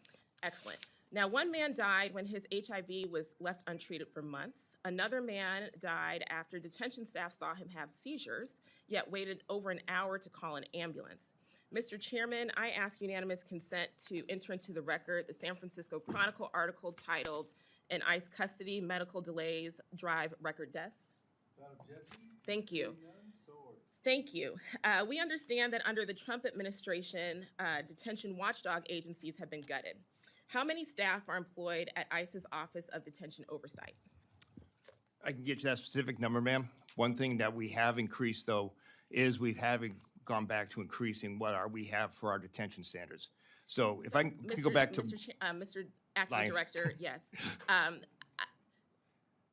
Excellent. Now, one man died when his HIV was left untreated for months. Another man died after detention staff saw him have seizures, yet waited over an hour to call an ambulance. Mr. Chairman, I ask unanimous consent to enter into the record the San Francisco Chronicle article titled, "In ICE Custody, Medical Delays Drive Record Deaths." Thank you. Thank you. We understand that under the Trump administration, detention watchdog agencies have been gutted. How many staff are employed at ICE's Office of Detention Oversight? I can get you that specific number, ma'am. One thing that we have increased, though, is we have gone back to increasing we have for our detention standards. So if I can go back to. Mr. Acting Lyons. Director, yes.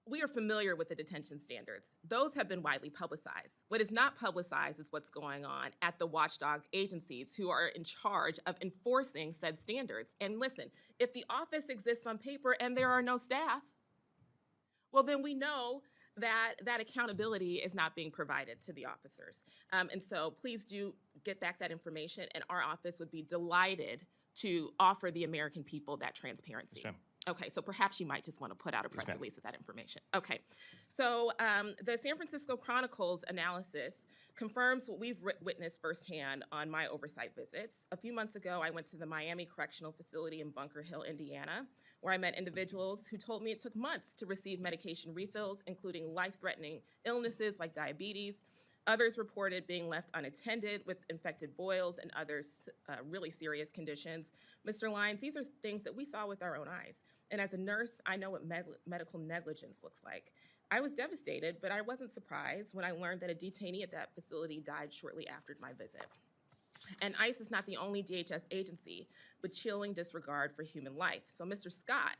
We are familiar with the detention standards. Those have been widely publicized. What is not publicized is what's going on at the watchdog agencies who are in charge of enforcing said standards. And listen, if the office exists on paper and there are no staff, well, then we know that that accountability is not being provided to the officers. And so please do get back that information, and our office would be delighted to offer the American people that transparency. Yes, ma'am. Okay, so perhaps you might just want to put out a press release with that information. Okay, so the San Francisco Chronicle's analysis confirms what we've witnessed firsthand on my oversight visits. A few months ago, I went to the Miami Correctional Facility in Bunker Hill, Indiana, where I met individuals who told me it took months to receive medication refills, including life-threatening illnesses like diabetes. Others reported being left unattended with infected boils and other really serious conditions. Mr. Lyons, these are things that we saw with our own eyes. And as a nurse, I know what medical negligence looks like. I was devastated, but I wasn't surprised when I learned that a detainee at that facility died shortly after my visit. And ICE is not the only DHS agency with chilling disregard for human life. So, Mr. Scott,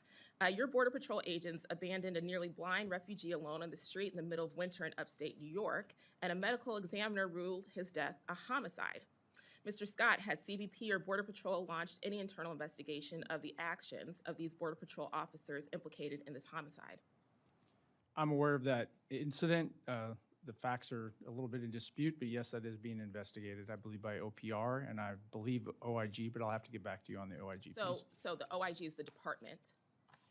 your Border Patrol agents abandoned a nearly blind refugee alone on the street in the middle of winter in upstate New York, and a medical examiner ruled his death a homicide. Mr. Scott, has CBP or Border Patrol launched any internal investigation of the actions of these Border Patrol officers implicated in this homicide? I'm aware of that incident. The facts are a little bit in dispute, but yes, that is being investigated, I believe, by OPR, and I believe OIG, but I'll have to get back to you on the OIG piece. So the OIG is the department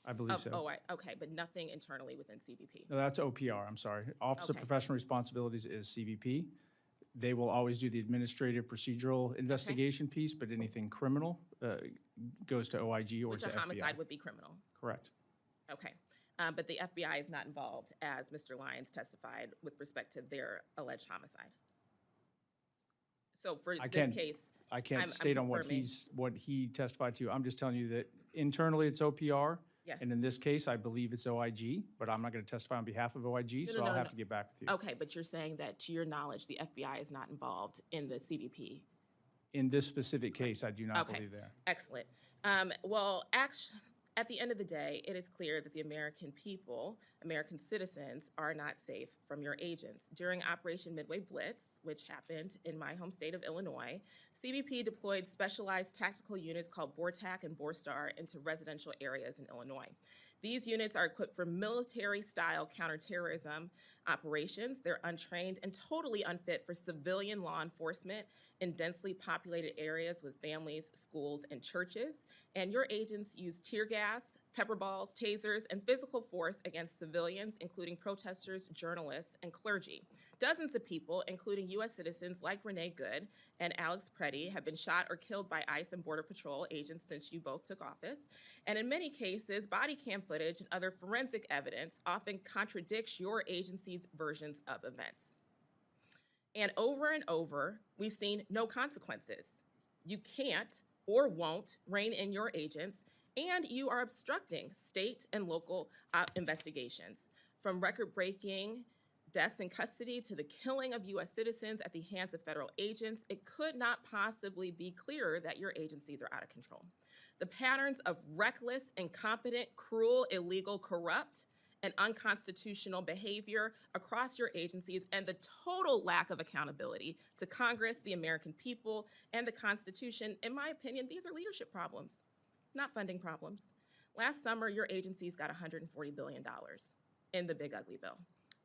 I believe of so. okay, but nothing internally within CBP. No, that's OPR, I'm sorry. Office of Okay. Professional Responsibilities is CBP. They will always do the administrative procedural investigation piece, but anything criminal goes to OIG or Which to a FBI. homicide would be criminal. Correct. Okay. But the FBI is not involved, as Mr. Lyons testified, with respect to their alleged homicide. So for I this can't- case, I can't I'm state on what confirming. what he testified to. I'm just telling you that internally it's OPR. Yes. And in this case, I believe it's OIG, but I'm not going to testify on behalf of OIG, No, so no, I'll no, have no. to get back with you. Okay, but you're saying that, to your knowledge, the FBI is not involved in the CBP? In this specific case, I do not Okay. believe that. Excellent. Well, At the end of the day, it is clear that the American people, American citizens, are not safe from your agents. During Operation Midway Blitz, which happened in my home state of Illinois, CBP deployed specialized tactical units called BORTAC and BORSTAR into residential areas in Illinois. These units are equipped for military-style counterterrorism operations. They're untrained and totally unfit for civilian law enforcement in densely populated areas with families, schools, and churches. And your agents use tear gas, pepper balls, tasers, and physical force against civilians, including protesters, journalists, and clergy. Dozens of people, including U.S. citizens like Renee Good and Alex Preddy, have been shot or killed by ICE and Border Patrol agents since you both took office. And in many cases, body cam footage and other forensic evidence often contradicts your agency's versions of events. And over, we've seen no consequences. You can't or won't rein in your agents, and you are obstructing state and local investigations. From record-breaking deaths in custody to the killing of U.S. citizens at the hands of federal agents, it could not possibly be clearer that your agencies are out of control. The patterns of reckless, incompetent, cruel, illegal, corrupt, and unconstitutional behavior across your agencies and the total lack of accountability to Congress, the American people, and the Constitution, in my opinion, these are leadership problems, not funding problems. Last summer, your agencies got $140 billion in the big ugly bill,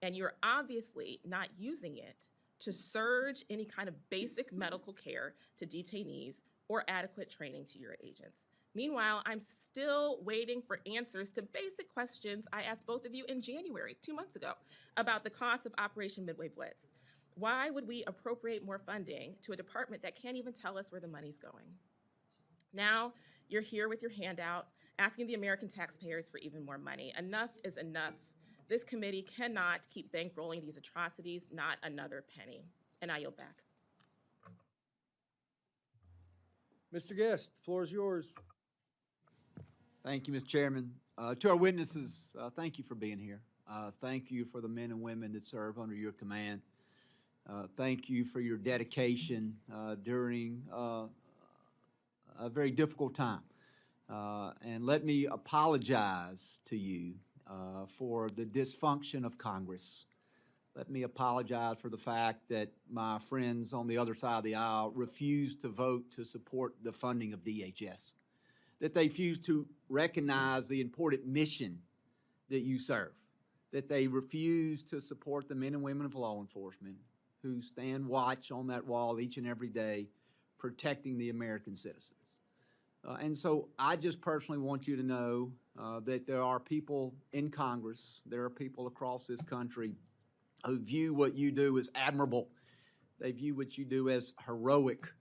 and you're obviously not using it to surge any kind of basic medical care to detainees or adequate training to your agents. Meanwhile, I'm still waiting for answers to basic questions I asked both of you in January, 2 months ago, about the cost of Operation Midway Blitz. Why would we appropriate more funding to a department that can't even tell us where the money's going? Now, you're here with your handout, asking the American taxpayers for even more money. Enough is enough. This committee cannot keep bankrolling these atrocities, not another penny. And I yield back. Mr. Guest, the floor is yours. Thank you, Mr. Chairman. To our witnesses, thank you for being here. Thank you for the men and women that serve under your command. Thank you for your dedication during a very difficult time. And let me apologize to you for the dysfunction of Congress. Let me apologize for the fact that my friends on the other side of the aisle refused to vote to support the funding of DHS, that they refused to recognize the important mission that you serve, that they refuse to support the men and women of law enforcement who stand watch on that wall each and every day protecting the American citizens. And so I just personally want you to know that there are people in Congress, there are people across this country who view what you do as admirable. They view what you do as heroic.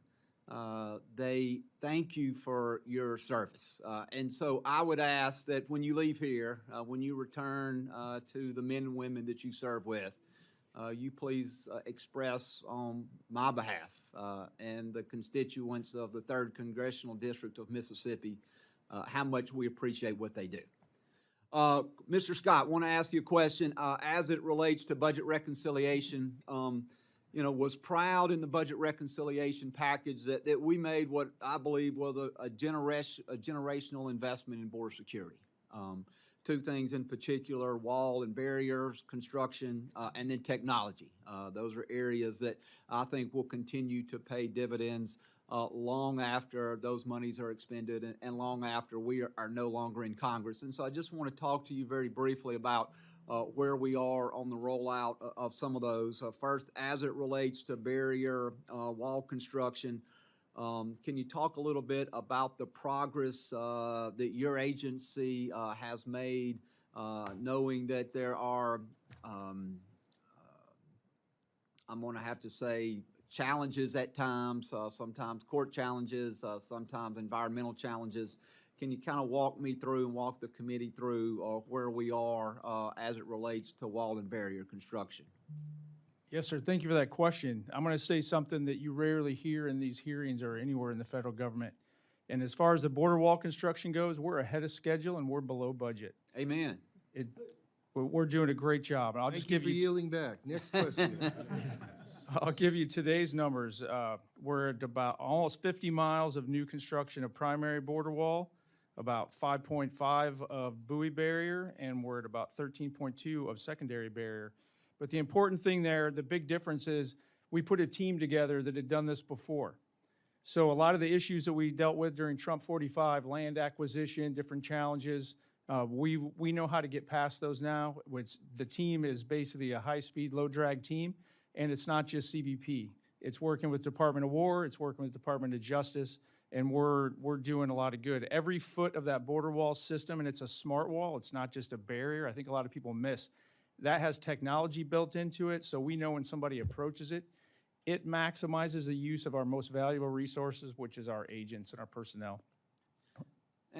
They thank you for your service. And so I would ask that when you leave here, when you return to the men and women that you serve with, you please express on my behalf and the constituents of the 3rd Congressional District of Mississippi how much we appreciate what they do. Mr. Scott, I want to ask you a question as it relates to budget reconciliation. Was proud in the budget reconciliation package that we made what I believe was a generational investment in border security. 2 things in particular: wall and barriers construction, and then technology. Those are areas that I think will continue to pay dividends long after those monies are expended and long after we are no longer in Congress. And so I just want to talk to you very briefly about where we are on the rollout of some of those. First, as it relates to barrier wall construction, can you talk a little bit about the progress that your agency has made, knowing that there are, I'm going to have to say, challenges at times, sometimes court challenges, sometimes environmental challenges. Can you kind of walk me through and walk the committee through where we are as it relates to wall and barrier construction? Yes, sir. Thank you for that question. I'm going to say something that you rarely hear in these hearings or anywhere in the federal government. And as far as the border wall construction goes, we're ahead of schedule and we're below budget. Amen. We're doing a great job. And I'll just give you yielding back. Next question. I'll give you today's numbers. We're at about almost 50 miles of new construction of primary border wall. about 5.5 of buoy barrier, and we're at about 13.2 of secondary barrier. But the important thing there, the big difference is we put a team together that had done this before. So a lot of the issues that we dealt with during Trump 45, land acquisition, different challenges, we know how to get past those now. The team is basically a high-speed, low-drag team, and it's not just CBP. It's working with Department of War, it's working with Department of Justice, and we're doing a lot of good. Every foot of that border wall system, and it's a smart wall, it's not just a barrier. I think a lot of people miss. That has technology built into it, so we know when somebody approaches it, it maximizes the use of our most valuable resources, which is our agents and our personnel.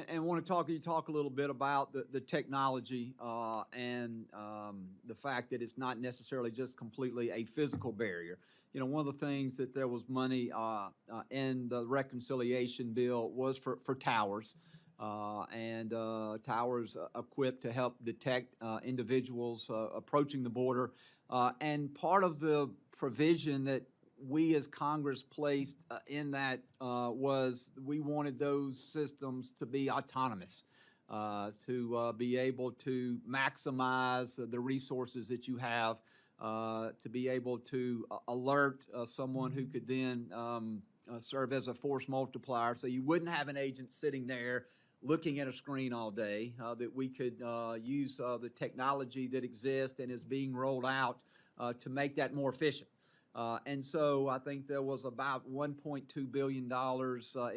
And want to talk a little bit about the technology and the fact that it's not necessarily just completely a physical barrier. You know, one of the things that there was money in the reconciliation bill was for towers. Towers equipped to help detect individuals approaching the border. And part of the provision that we as Congress placed in that was we wanted those systems to be autonomous, to be able to maximize the resources that you have, to be able to alert someone who could then serve as a force multiplier. So you wouldn't have an agent sitting there looking at a screen all day, that we could use the technology that exists and is being rolled out to make that more efficient. And so I think there was about $1.2 billion,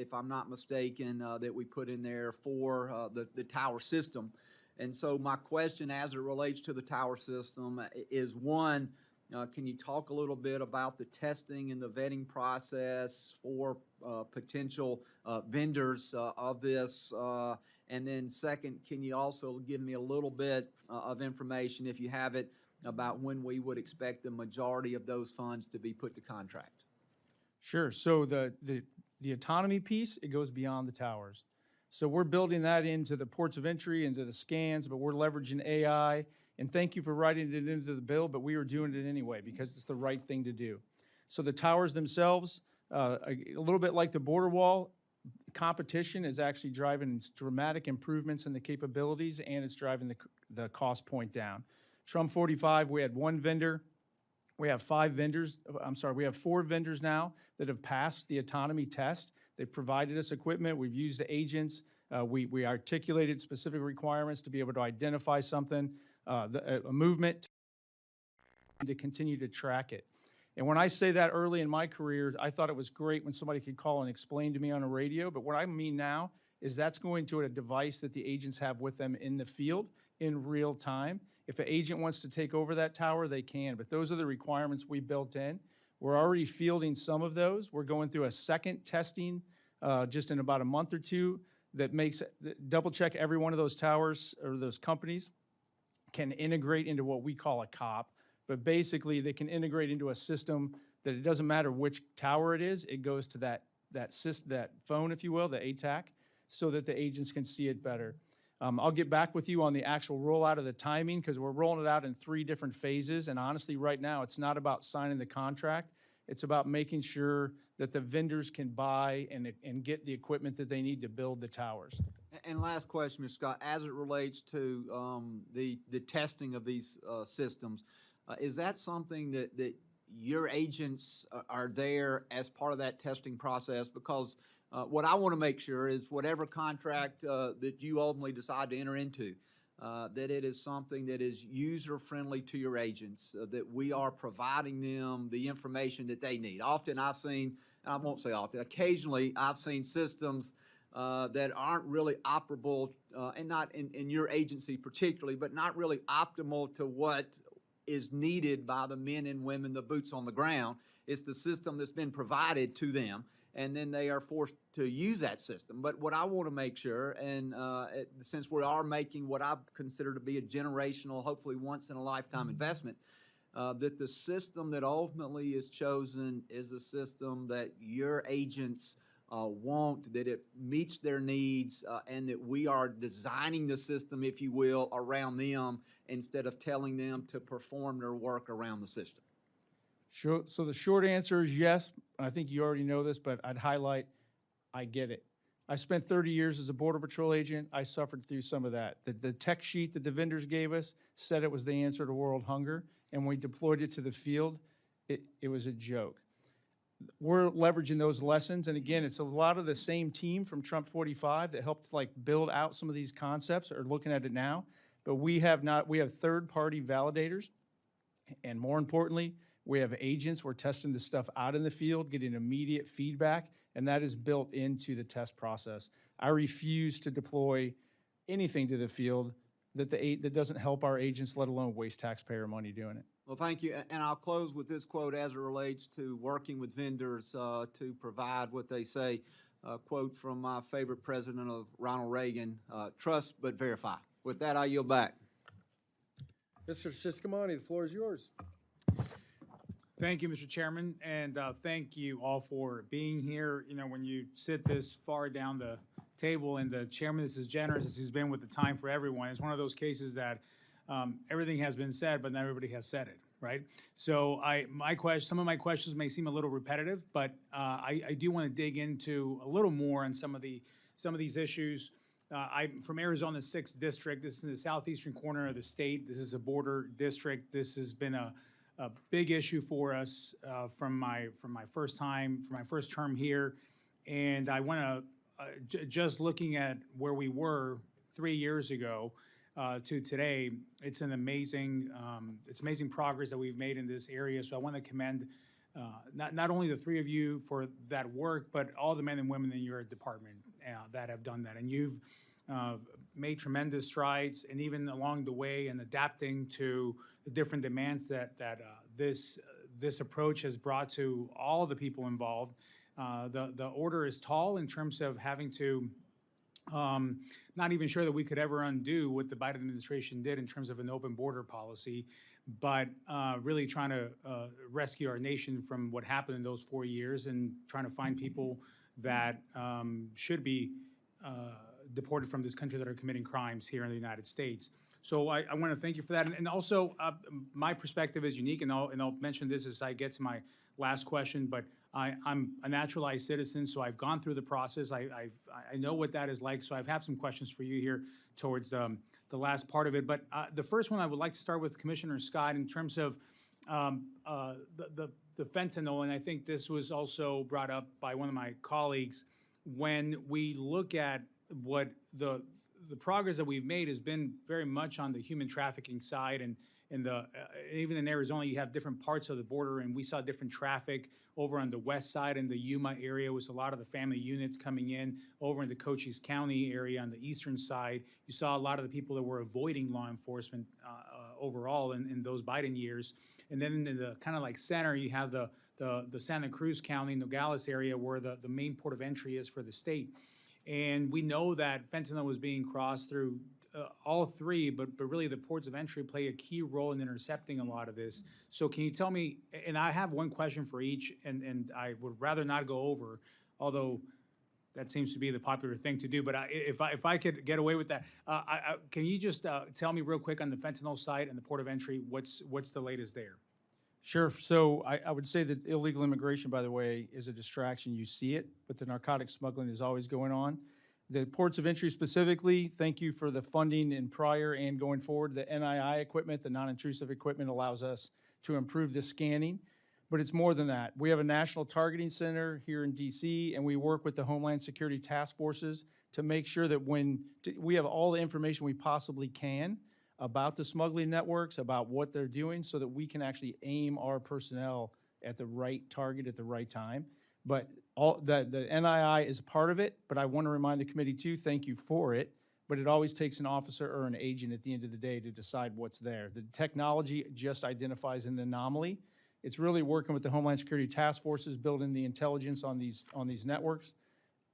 if I'm not mistaken, that we put in there for the tower system. And so my question as it relates to the tower system is, one, can you talk a little bit about the testing and the vetting process for potential vendors of this? And then second, can you also give me a little bit of information, if you have it, about when we would expect the majority of those funds to be put to contract? Sure. So the autonomy piece, it goes beyond the towers. So we're building that into the ports of entry, into the scans, but we're leveraging AI. And thank you for writing it into the bill, but we are doing it anyway because it's the right thing to do. So the towers themselves, a little bit like the border wall, competition is actually driving dramatic improvements in the capabilities, and it's driving the cost point down. Trump 45, we had one vendor. We have four vendors now that have passed the autonomy test. They've provided us equipment. We've used the agents. We articulated specific requirements to be able to identify something, a movement, to continue to track it. And when I say that early in my career, I thought it was great when somebody could call and explain to me on a radio. But what I mean now is that's going to a device that the agents have with them in the field in real time. If an agent wants to take over that tower, they can, but those are the requirements we built in. We're already fielding some of those. We're going through a second testing just in about a month or two that makes double check every one of those towers or those companies can integrate into what we call a COP, but basically they can integrate into a system that it doesn't matter which tower it is, it goes to that phone, if you will, the ATAC, so that the agents can see it better. I'll get back with you on the actual rollout of the timing because we're rolling it out in 3 different phases. And honestly, right now, it's not about signing the contract. It's about making sure that the vendors can buy and get the equipment that they need to build the towers. And last question, Mr. Scott, as it relates to the testing of these systems, is that something that your agents are there as part of that testing process? Because what I want to make sure is whatever contract that you ultimately decide to enter into, that it is something that is user-friendly to your agents, that we are providing them the information that they need. Often I've seen, I won't say often, occasionally I've seen systems that aren't really operable, and not in your agency particularly, but not really optimal to what is needed by the men and women, the boots on the ground. It's the system that's been provided to them, and then they are forced to use that system. But what I want to make sure, and since we are making what I consider to be a generational, hopefully once-in-a-lifetime investment, that the system that ultimately is chosen is a system that your agents want, that it meets their needs, and that we are designing the system, if you will, around them instead of telling them to perform their work around the system. Sure. So the short answer is yes. I think you already know this, but I'd highlight, I get it. I spent 30 years as a Border Patrol agent. I suffered through some of that. The tech sheet that the vendors gave us said it was the answer to world hunger, and when we deployed it to the field, it was a joke. We're leveraging those lessons, and again, it's a lot of the same team from Trump 45 that helped like build out some of these concepts or looking at it now, but we have third-party validators, and more importantly, we have agents. We're testing this stuff out in the field, getting immediate feedback, and that is built into the test process. I refuse to deploy anything to the field that doesn't help our agents, let alone waste taxpayer money doing it. Well, thank you. And I'll close with this quote as it relates to working with vendors to provide what they say. Quote from my favorite president of Ronald Reagan, trust but verify. With that, I yield back. Mr. Ciscomani, the floor is yours. Thank you, Mr. Chairman, and thank you all for being here. You know, when you sit this far down the table and the chairman is as generous as he's been with the time for everyone, it's one of those cases that everything has been said, but not everybody has said it, right? So some of my questions may seem a little repetitive, but I do want to dig into a little more on some of these issues. I'm from Arizona 6th District. This is in the southeastern corner of the state. This is a border district. This has been a big issue for us from my first term here, and I want to just looking at where we were 3 years ago to today. It's an amazing progress that we've made in this area. So I want to commend not only the three of you for that work, but all the men and women in your department that have done that, and you've made tremendous strides, and even along the way in adapting to the different demands that this approach has brought to all the people involved. The order is tall in terms of having to not even sure that we could ever undo what the Biden administration did in terms of an open border policy, but really trying to rescue our nation from what happened in those 4 years and trying to find people that should be deported from this country that are committing crimes here in the United States. So I want to thank you for that. And also, my perspective is unique, and I'll mention this as I get to my last question, but I'm a naturalized citizen, so I've gone through the process. I know what that is like, so I have some questions for you here towards the last part of it. But the first one I would like to start with Commissioner Scott in terms of the fentanyl, and I think this was also brought up by one of my colleagues. When we look at what the progress that we've made has been very much on the human trafficking side, and even in Arizona, you have different parts of the border, and we saw different traffic over on the west side in the Yuma area was a lot of the family units coming in. Over in the Cochise County area on the eastern side, you saw a lot of the people that were avoiding law enforcement overall in those Biden years. And then in the kind of like center, you have the Santa Cruz County, Nogales area, where the main port of entry is for the state. And we know that fentanyl was being crossed through all three, but really the ports of entry play a key role in intercepting a lot of this. So can you tell me, and I have one question for each, and I would rather not go over, although that seems to be the popular thing to do, but if I could get away with that, can you just tell me real quick on the fentanyl side and the port of entry, what's the latest there? Sure. So I would say that illegal immigration, by the way, is a distraction. You see it, but the narcotic smuggling is always going on. The ports of entry specifically, thank you for the funding in prior and going forward. The NII equipment, the non-intrusive equipment, allows us to improve the scanning. But it's more than that. We have a national targeting center here in DC, and we work with the Homeland Security task forces to make sure that we have all the information we possibly can about the smuggling networks, about what they're doing, so that we can actually aim our personnel at the right target at the right time. But the NII is part of it, but I want to remind the committee too, thank you for it, but it always takes an officer or an agent at the end of the day to decide what's there. The technology just identifies an anomaly. It's really working with the Homeland Security task forces, building the intelligence on these networks,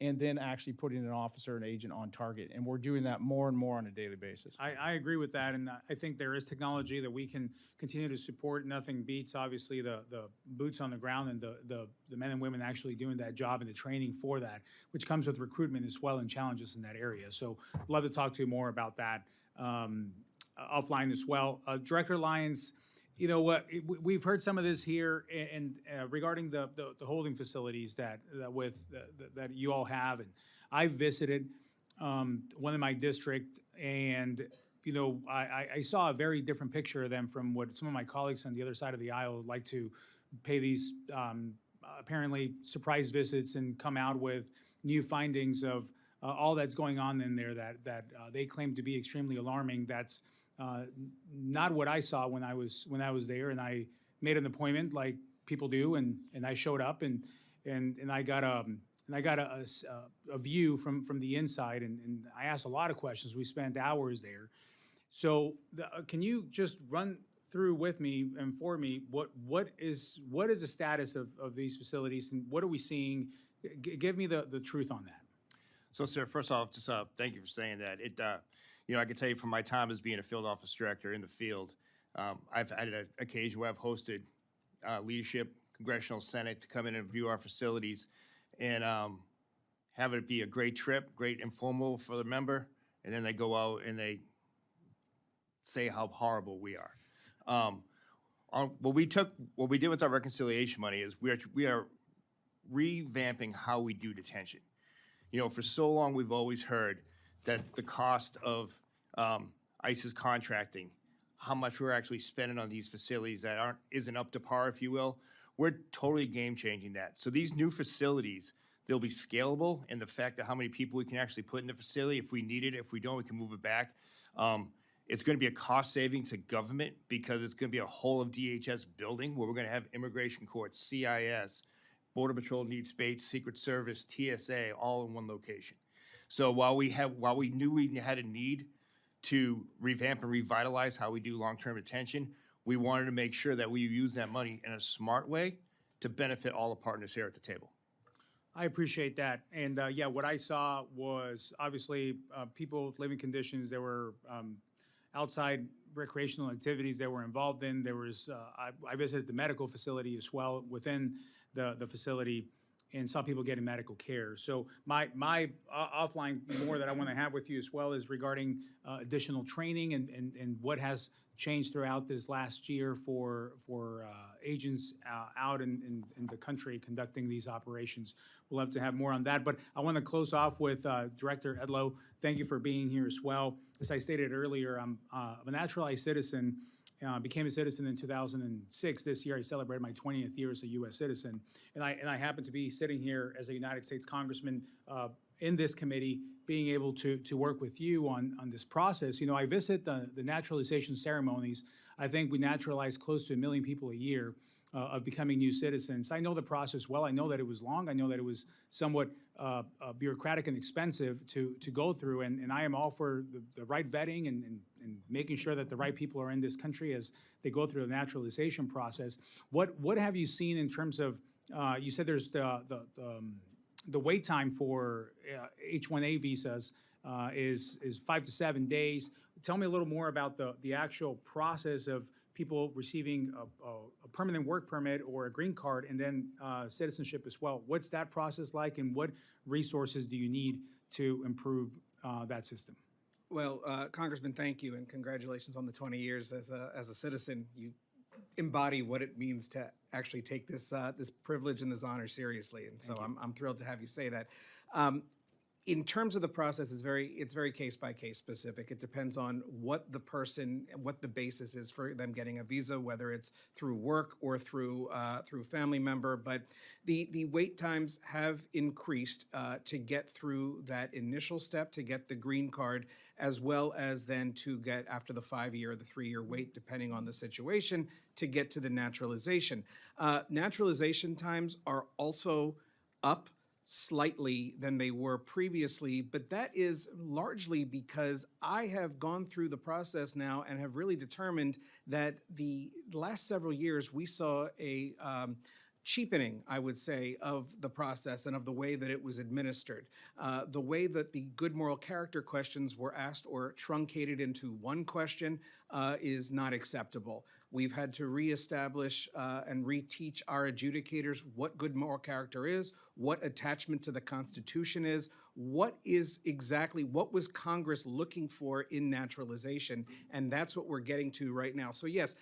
and then actually putting an officer and agent on target. And we're doing that more and more on a daily basis. I agree with that, and I think there is technology that we can continue to support. Nothing beats, obviously, the boots on the ground and the men and women actually doing that job and the training for that, which comes with recruitment as well and challenges in that area. So I'd love to talk to you more about that offline as well. Director Lyons, you know what, we've heard some of this here and regarding the holding facilities that you all have, and I visited one in my district, and I saw a very different picture of them from what some of my colleagues on the other side of the aisle like to pay these apparently surprise visits and come out with new findings of all that's going on in there that they claim to be extremely alarming. That's not what I saw when I was there, and I made an appointment like people do, and I showed up and I got a view from the inside, and I asked a lot of questions. We spent hours there. So can you just run through with me and for me what is the status of these facilities, and what are we seeing? Give me the truth on that. So, sir, first off, just thank you for saying that. I can tell you from my time as being a field office director in the field, I've had an occasion where I've hosted leadership, congressional senate to come in and view our facilities, and have it be a great trip, great informal for the member, and then they go out and they say how horrible we are. What we did with our reconciliation money is we are revamping how we do detention. For so long we've always heard that the cost of ICE's contracting, how much we're actually spending on these facilities that isn't up to par, if you will. We're totally game changing that. So these new facilities, they'll be scalable in the fact of how many people we can actually put in the facility. If we need it, if we don't, we can move it back. It's going to be a cost saving to government because it's going to be a whole of DHS building where we're going to have immigration courts, CIS, Border Patrol Need Space, Secret Service, TSA, all in one location. So while we knew we had a need to revamp and revitalize how we do long-term detention, we wanted to make sure that we use that money in a smart way to benefit all the partners here at the table. I appreciate that. And yeah, what I saw was obviously people, living conditions. There were outside recreational activities they were involved in. There was, I visited the medical facility as well within the facility and saw people getting medical care. So my offline more that I want to have with you as well is regarding additional training and what has changed throughout this last year for agents out in the country conducting these operations. We'll have to have more on that, but I want to close off with Director Edlow. Thank you for being here as well. As I stated earlier, I'm a naturalized citizen. Became a citizen in 2006. This year, I celebrated my 20th year as a U.S. citizen, and I happen to be sitting here as a United States Congressman in this committee, being able to work with you on this process. I visit the naturalization ceremonies. I think we naturalize close to 1 million people a year of becoming new citizens. I know the process well. I know that it was long. I know that it was somewhat bureaucratic and expensive to go through, and I am all for the right vetting and making sure that the right people are in this country as they go through the naturalization process. What have you seen in terms of, you said there's the wait time for H-1A visas is 5 to 7 days. Tell me a little more about the actual process of people receiving a permanent work permit or a green card and then citizenship as well. What's that process like, and what resources do you need to improve that system? Well, Congressman, thank you, and congratulations on the 20 years as a citizen. You embody what it means to actually take this privilege and this honor seriously, and so I'm thrilled to have you say that. In terms of the process, it's very case by case specific. It depends on what the basis is for them getting a visa, whether it's through work or through family member. But the wait times have increased to get through that initial step to get the green card, as well as then to get after the 5-year or the 3-year wait, depending on the situation, to get to the naturalization. Naturalization times are also up slightly than they were previously, but that is largely because I have gone through the process now and have really determined that the last several years we saw a cheapening, I would say, of the process and of the way that it was administered. The way that the good moral character questions were asked or truncated into one question is not acceptable. We've had to reestablish and reteach our adjudicators what good moral character is, what attachment to the Constitution is, what was Congress looking for in naturalization, and that's what we're getting to right now. So yes,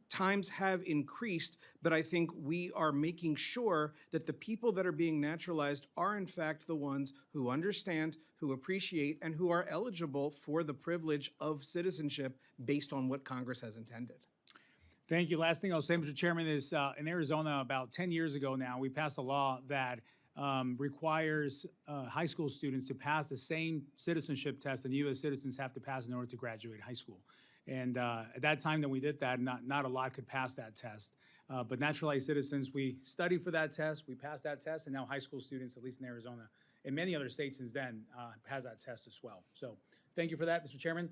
times have increased, but I think we are making sure that the people that are being naturalized are in fact the ones who understand, who appreciate, and who are eligible for the privilege of citizenship based on what Congress has intended. Thank you. Last thing I'll say, Mr. Chairman, is in Arizona about 10 years ago now, we passed a law that requires high school students to pass the same citizenship test that U.S. citizens have to pass in order to graduate high school. And at that time that we did that, not a lot could pass that test. But naturalized citizens, we studied for that test, we passed that test, and now high school students, at least in Arizona, and many other states since then, has that test as well. So thank you for that, Mr. Chairman.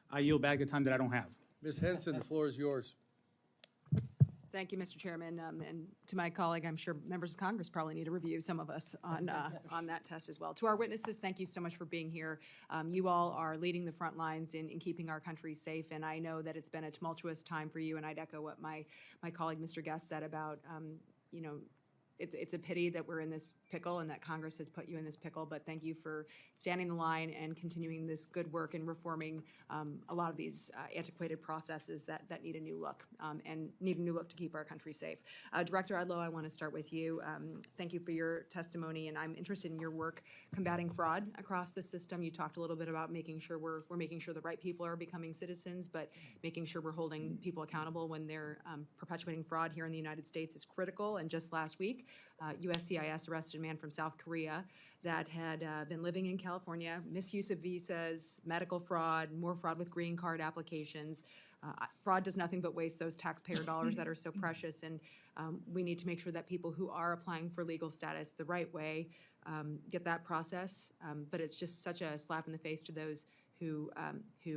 I yield back the time that I don't have. Ms. Henson, the floor is yours. Thank you, Mr. Chairman, and to my colleague, I'm sure members of Congress probably need to review some of us on that test as well. To our witnesses, thank you so much for being here. You all are leading the front lines in keeping our country safe, and I know that it's been a tumultuous time for you, and I'd echo what my colleague, Mr. Guest, said about, you know, it's a pity that we're in this pickle and that Congress has put you in this pickle, but thank you for standing the line and continuing this good work and reforming a lot of these antiquated processes that need a new look and need a new look to keep our country safe. Director Edlow, I want to start with you. Thank you for your testimony, and I'm interested in your work combating fraud across the system. You talked a little bit about making sure we're making sure the right people are becoming citizens, but making sure we're holding people accountable when they're perpetuating fraud here in the United States is critical. And just last week, USCIS arrested a man from South Korea that had been living in California, misuse of visas, medical fraud, more fraud with green card applications. Fraud does nothing but waste those taxpayer dollars that are so precious, and we need to make sure that people who are applying for legal status the right way get that process, but it's just such a slap in the face to those who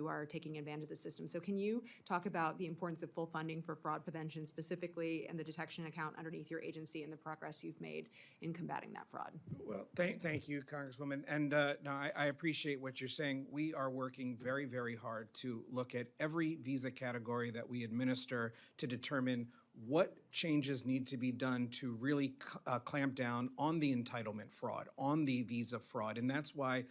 are taking advantage of the system. So can you talk about the importance of full funding for fraud prevention specifically and the detection account underneath your agency and the progress you've made in combating that fraud? Well, thank you, Congresswoman. And no, I appreciate what you're saying. We are working very, very hard to look at every visa category that we administer to determine what changes need to be done to really clamp down on the entitlement fraud, on the visa fraud. And that's why,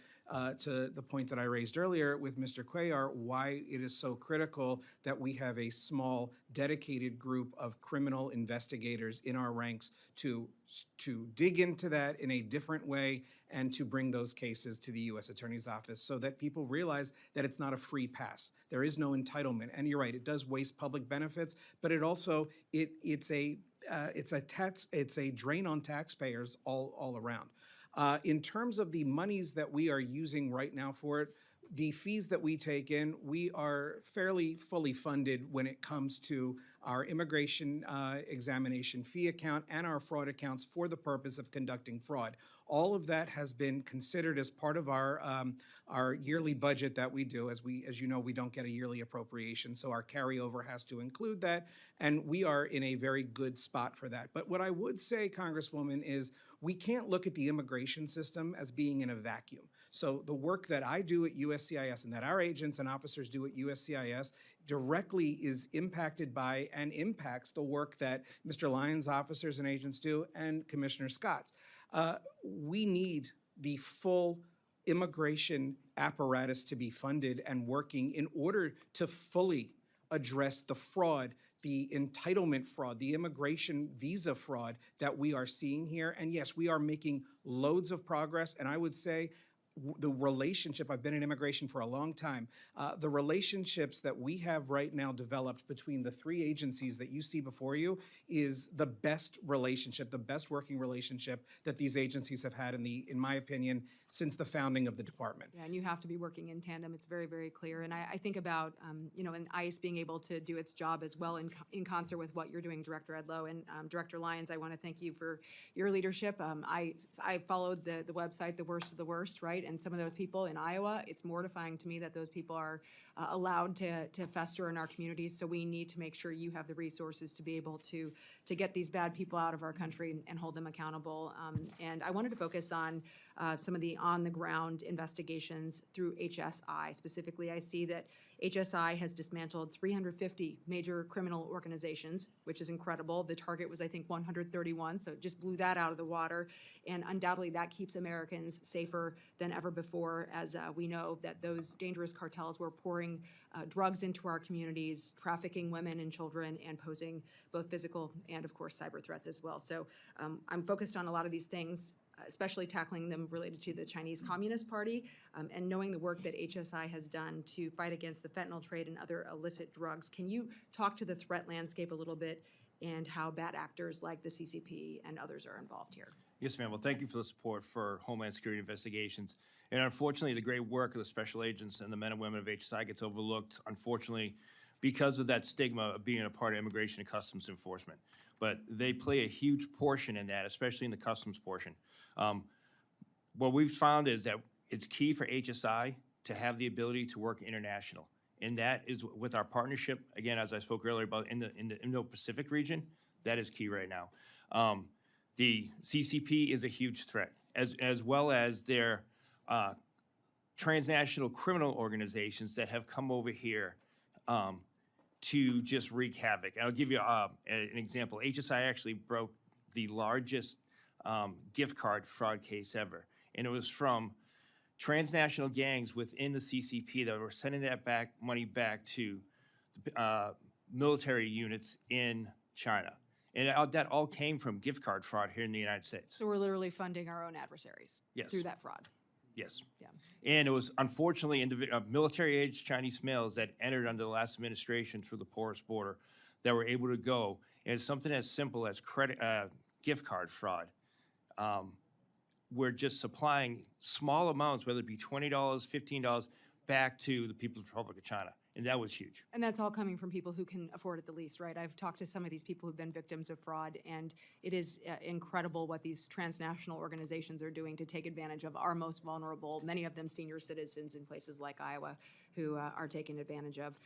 to the point that I raised earlier with Mr. Cuellar, why it is so critical that we have a small, dedicated group of criminal investigators in our ranks to dig into that in a different way and to bring those cases to the U.S. Attorney's Office so that people realize that it's not a free pass. There is no entitlement. And you're right, it does waste public benefits, but it also, it's a drain on taxpayers all around. In terms of the monies that we are using right now for it, the fees that we take in, we are fairly fully funded when it comes to our immigration examination fee account and our fraud accounts for the purpose of conducting fraud. All of that has been considered as part of our yearly budget that we do. As you know, we don't get a yearly appropriation, so our carryover has to include that, and we are in a very good spot for that. But what I would say, Congresswoman, is we can't look at the immigration system as being in a vacuum. So the work that I do at USCIS and that our agents and officers do at USCIS directly is impacted by and impacts the work that Mr. Lyons' officers and agents do and Commissioner Scott's. We need the full immigration apparatus to be funded and working in order to fully address the fraud, the entitlement fraud, the immigration visa fraud that we are seeing here. And yes, we are making loads of progress. And I would say the relationship, I've been in immigration for a long time, the relationships that we have right now developed between the three agencies that you see before you is the best relationship, the best working relationship that these agencies have had in my opinion, since the founding of the department. Yeah, and you have to be working in tandem. It's very, very clear. And I think about, and ICE being able to do its job as well in concert with what you're doing, Director Edlow. And Director Lyons, I want to thank you for your leadership. I followed the website, The Worst of the Worst, right? And some of those people in Iowa, it's mortifying to me that those people are allowed to fester in our communities. So we need to make sure you have the resources to be able to get these bad people out of our country and hold them accountable. And I wanted to focus on some of the on-the-ground investigations through HSI. Specifically, I see that HSI has dismantled 350 major criminal organizations, which is incredible. The target was, I think, 131, so it just blew that out of the water. And undoubtedly, that keeps Americans safer than ever before, as we know that those dangerous cartels were pouring drugs into our communities, trafficking women and children, and posing both physical and, of course, cyber threats as well. So I'm focused on a lot of these things, especially tackling them related to the Chinese Communist Party, and knowing the work that HSI has done to fight against the fentanyl trade and other illicit drugs. Can you talk to the threat landscape a little bit and how bad actors like the CCP and others are involved here? Yes, ma'am. Well, thank you for the support for Homeland Security investigations. And unfortunately, the great work of the special agents and the men and women of HSI gets overlooked, unfortunately, because of that stigma of being a part of immigration and customs enforcement. But they play a huge portion in that, especially in the customs portion. What we've found is that it's key for HSI to have the ability to work international. And that is with our partnership, again, as I spoke earlier about in the Indo-Pacific region, that is key right now. The CCP is a huge threat, as well as their transnational criminal organizations that have come over here to just wreak havoc. I'll give you an example. HSI actually broke the largest gift card fraud case ever, and it was from transnational gangs within the CCP that were sending that money back to military units in China. And that all came from gift card fraud here in the United States. So we're literally funding our own adversaries Yes. through that fraud. Yes. Yeah. And it was unfortunately military-aged Chinese males that entered under the last administration through the porous border that were able to go. And it's something as simple as gift card fraud. We're just supplying small amounts, whether it be $20, $15, back to the People's Republic of China. And that was huge. And that's all coming from people who can afford it the least, right? I've talked to some of these people who've been victims of fraud, and it is incredible what these transnational organizations are doing to take advantage of our most vulnerable, many of them senior citizens in places like Iowa, who are taken advantage of.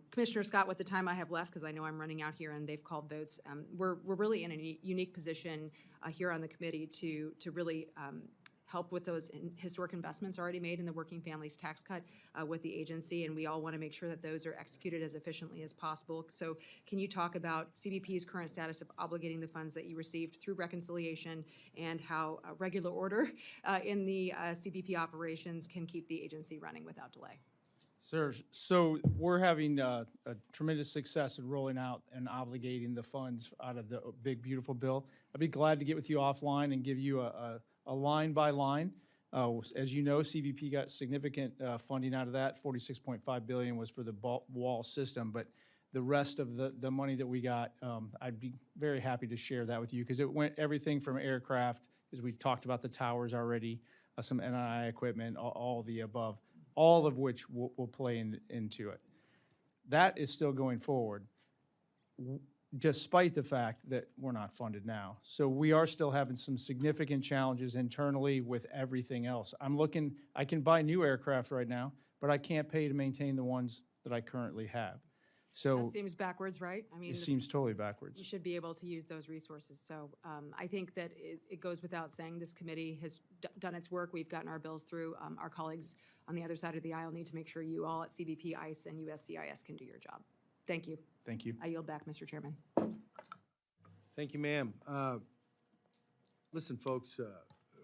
Commissioner Scott, with the time I have left, because I know I'm running out here and they've called votes, we're really in a unique position here on the committee to really help with those historic investments already made in the Working Families Tax Cut with the agency, and we all want to make sure that those are executed as efficiently as possible. So can you talk about CBP's current status of obligating the funds that you received through reconciliation and how regular order in the CBP operations can keep the agency running without delay? Sir, so we're having a tremendous success in rolling out and obligating the funds out of the big, beautiful bill. I'd be glad to get with you offline and give you a line by line. As you know, CBP got significant funding out of that. $46.5 billion was for the wall system, but the rest of the money that we got, I'd be very happy to share that with you, because it went everything from aircraft, as we talked about the towers already, some NII equipment, all the above, all of which will play into it. That is still going forward, despite the fact that we're not funded now. So we are still having some significant challenges internally with everything else. I can buy new aircraft right now, but I can't pay to maintain the ones that I currently have. So That seems backwards, right? I mean, it seems totally backwards. you should be able to use those resources. So I think that it goes without saying, this committee has done its work. We've gotten our bills through. Our colleagues on the other side of the aisle need to make sure you all at CBP, ICE, and USCIS can do your job. Thank you. Thank you. I yield back, Mr. Chairman. Thank you, ma'am. Listen, folks,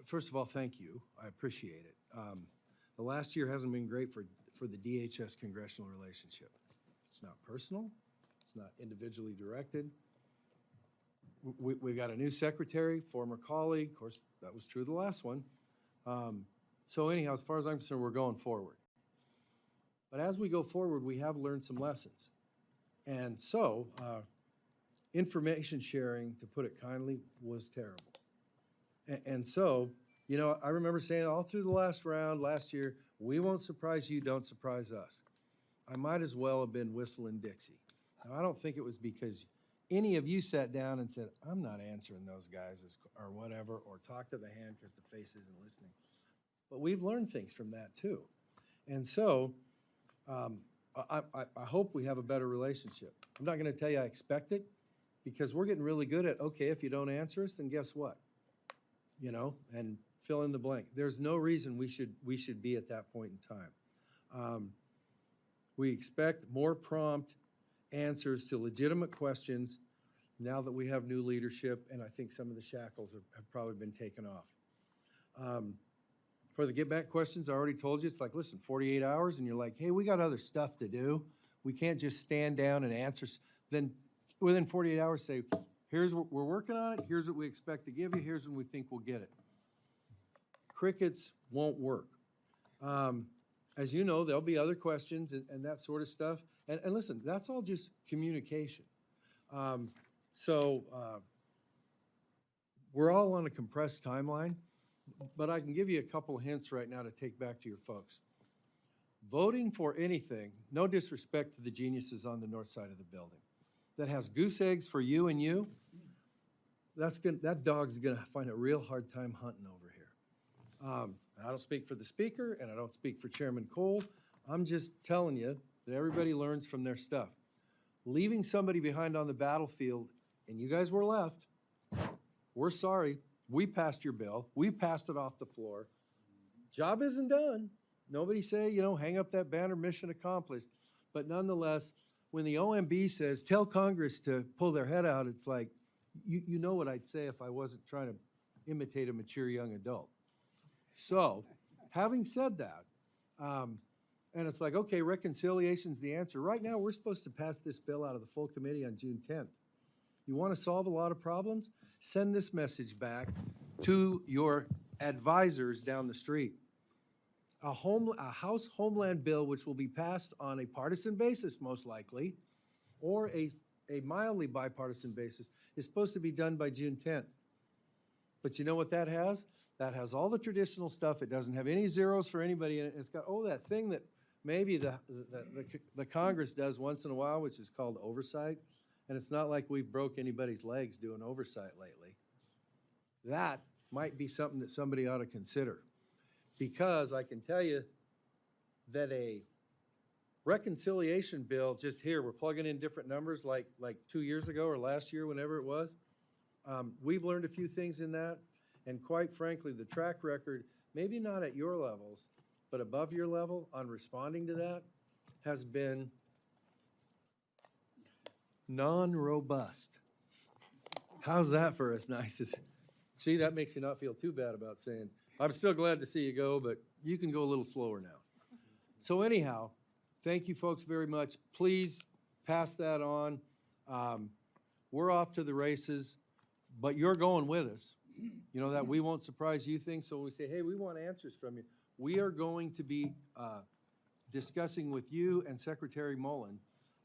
first of all, thank you. I appreciate it. The last year hasn't been great for the DHS congressional relationship. It's not personal. It's not individually directed. We've got a new secretary, former colleague. Of course, that was true of the last one. So anyhow, as far as I'm concerned, we're going forward. But as we go forward, we have learned some lessons. And so, information sharing, to put it kindly, was terrible. And so, you know, I remember saying all through the last round, last year, we won't surprise you, don't surprise us. I might as well have been whistling Dixie. Now, I don't think it was because any of you sat down and said, I'm not answering those guys or whatever, or talk to the hand because the face isn't listening. But we've learned things from that too. And so, I hope we have a better relationship. I'm not going to tell you I expect it, because we're getting really good at, okay, if you don't answer us, then guess what? You know, and fill in the blank. There's no reason we should be at that point in time. We expect more prompt answers to legitimate questions now that we have new leadership, and I think some of the shackles have probably been taken off. For the get back questions, I already told you, it's like, listen, 48 hours, and you're like, hey, we got other stuff to do. We can't just stand down and answer. Then within 48 hours, say, here's what we're working on it, here's what we expect to give you, here's when we think we'll get it. Crickets won't work. As you know, there'll be other questions and that sort of stuff. And listen, that's all just communication. We're all on a compressed timeline, but I can give you a couple of hints right now to take back to your folks. Voting for anything, no disrespect to the geniuses on the north side of the building, that has goose eggs for you and you, that dog's gonna find a real hard time hunting over here. I don't speak for the speaker and I don't speak for Chairman Cole. I'm just telling you that everybody learns from their stuff. Leaving somebody behind on the battlefield, and you guys were left, we're sorry. We passed your bill. We passed it off the floor. Job isn't done. Nobody say, you know, hang up that banner, mission accomplished. But nonetheless, when the OMB says, tell Congress to pull their head out, it's like, you know what I'd say if I wasn't trying to imitate a mature young adult. So, having said that, and it's like, okay, reconciliation's the answer. Right now, we're supposed to pass this bill out of the full committee on June 10th. You want to solve a lot of problems? Send this message back to your advisors down the street. A House Homeland bill, which will be passed on a partisan basis, most likely, or a mildly bipartisan basis, is supposed to be done by June 10th. But you know what that has? That has all the traditional stuff. It doesn't have any zeros for anybody in it. It's got, that thing that maybe the Congress does once in a while, which is called oversight. And it's not like we've broke anybody's legs doing oversight lately. That might be something that somebody ought to consider. Because I can tell you that a reconciliation bill, just here, we're plugging in different numbers like 2 years ago or last year, whenever it was. We've learned a few things in that. And quite frankly, the track record, maybe not at your levels, but above your level on responding to that has been non-robust. How's that for as nice as, see, that makes you not feel too bad about saying, I'm still glad to see you go, but you can go a little slower now. So anyhow, thank you folks very much. Please pass that on. We're off to the races, but you're going with us. You know that we won't surprise you thing, so when we say, hey, we want answers from you, we are going to be discussing with you and Secretary Mullen,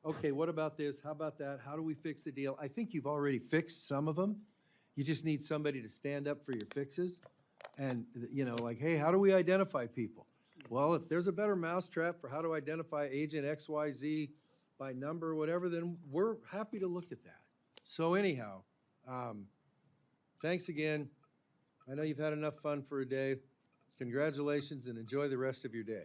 okay, what about this? How about that? How do we fix the deal? I think you've already fixed some of them. You just need somebody to stand up for your fixes. And, you know, like, hey, how do we identify people? Well, if there's a better mousetrap for how to identify agent XYZ by number or whatever, then we're happy to look at that. So anyhow, thanks again. I know you've had enough fun for a day. Congratulations and enjoy the rest of your day.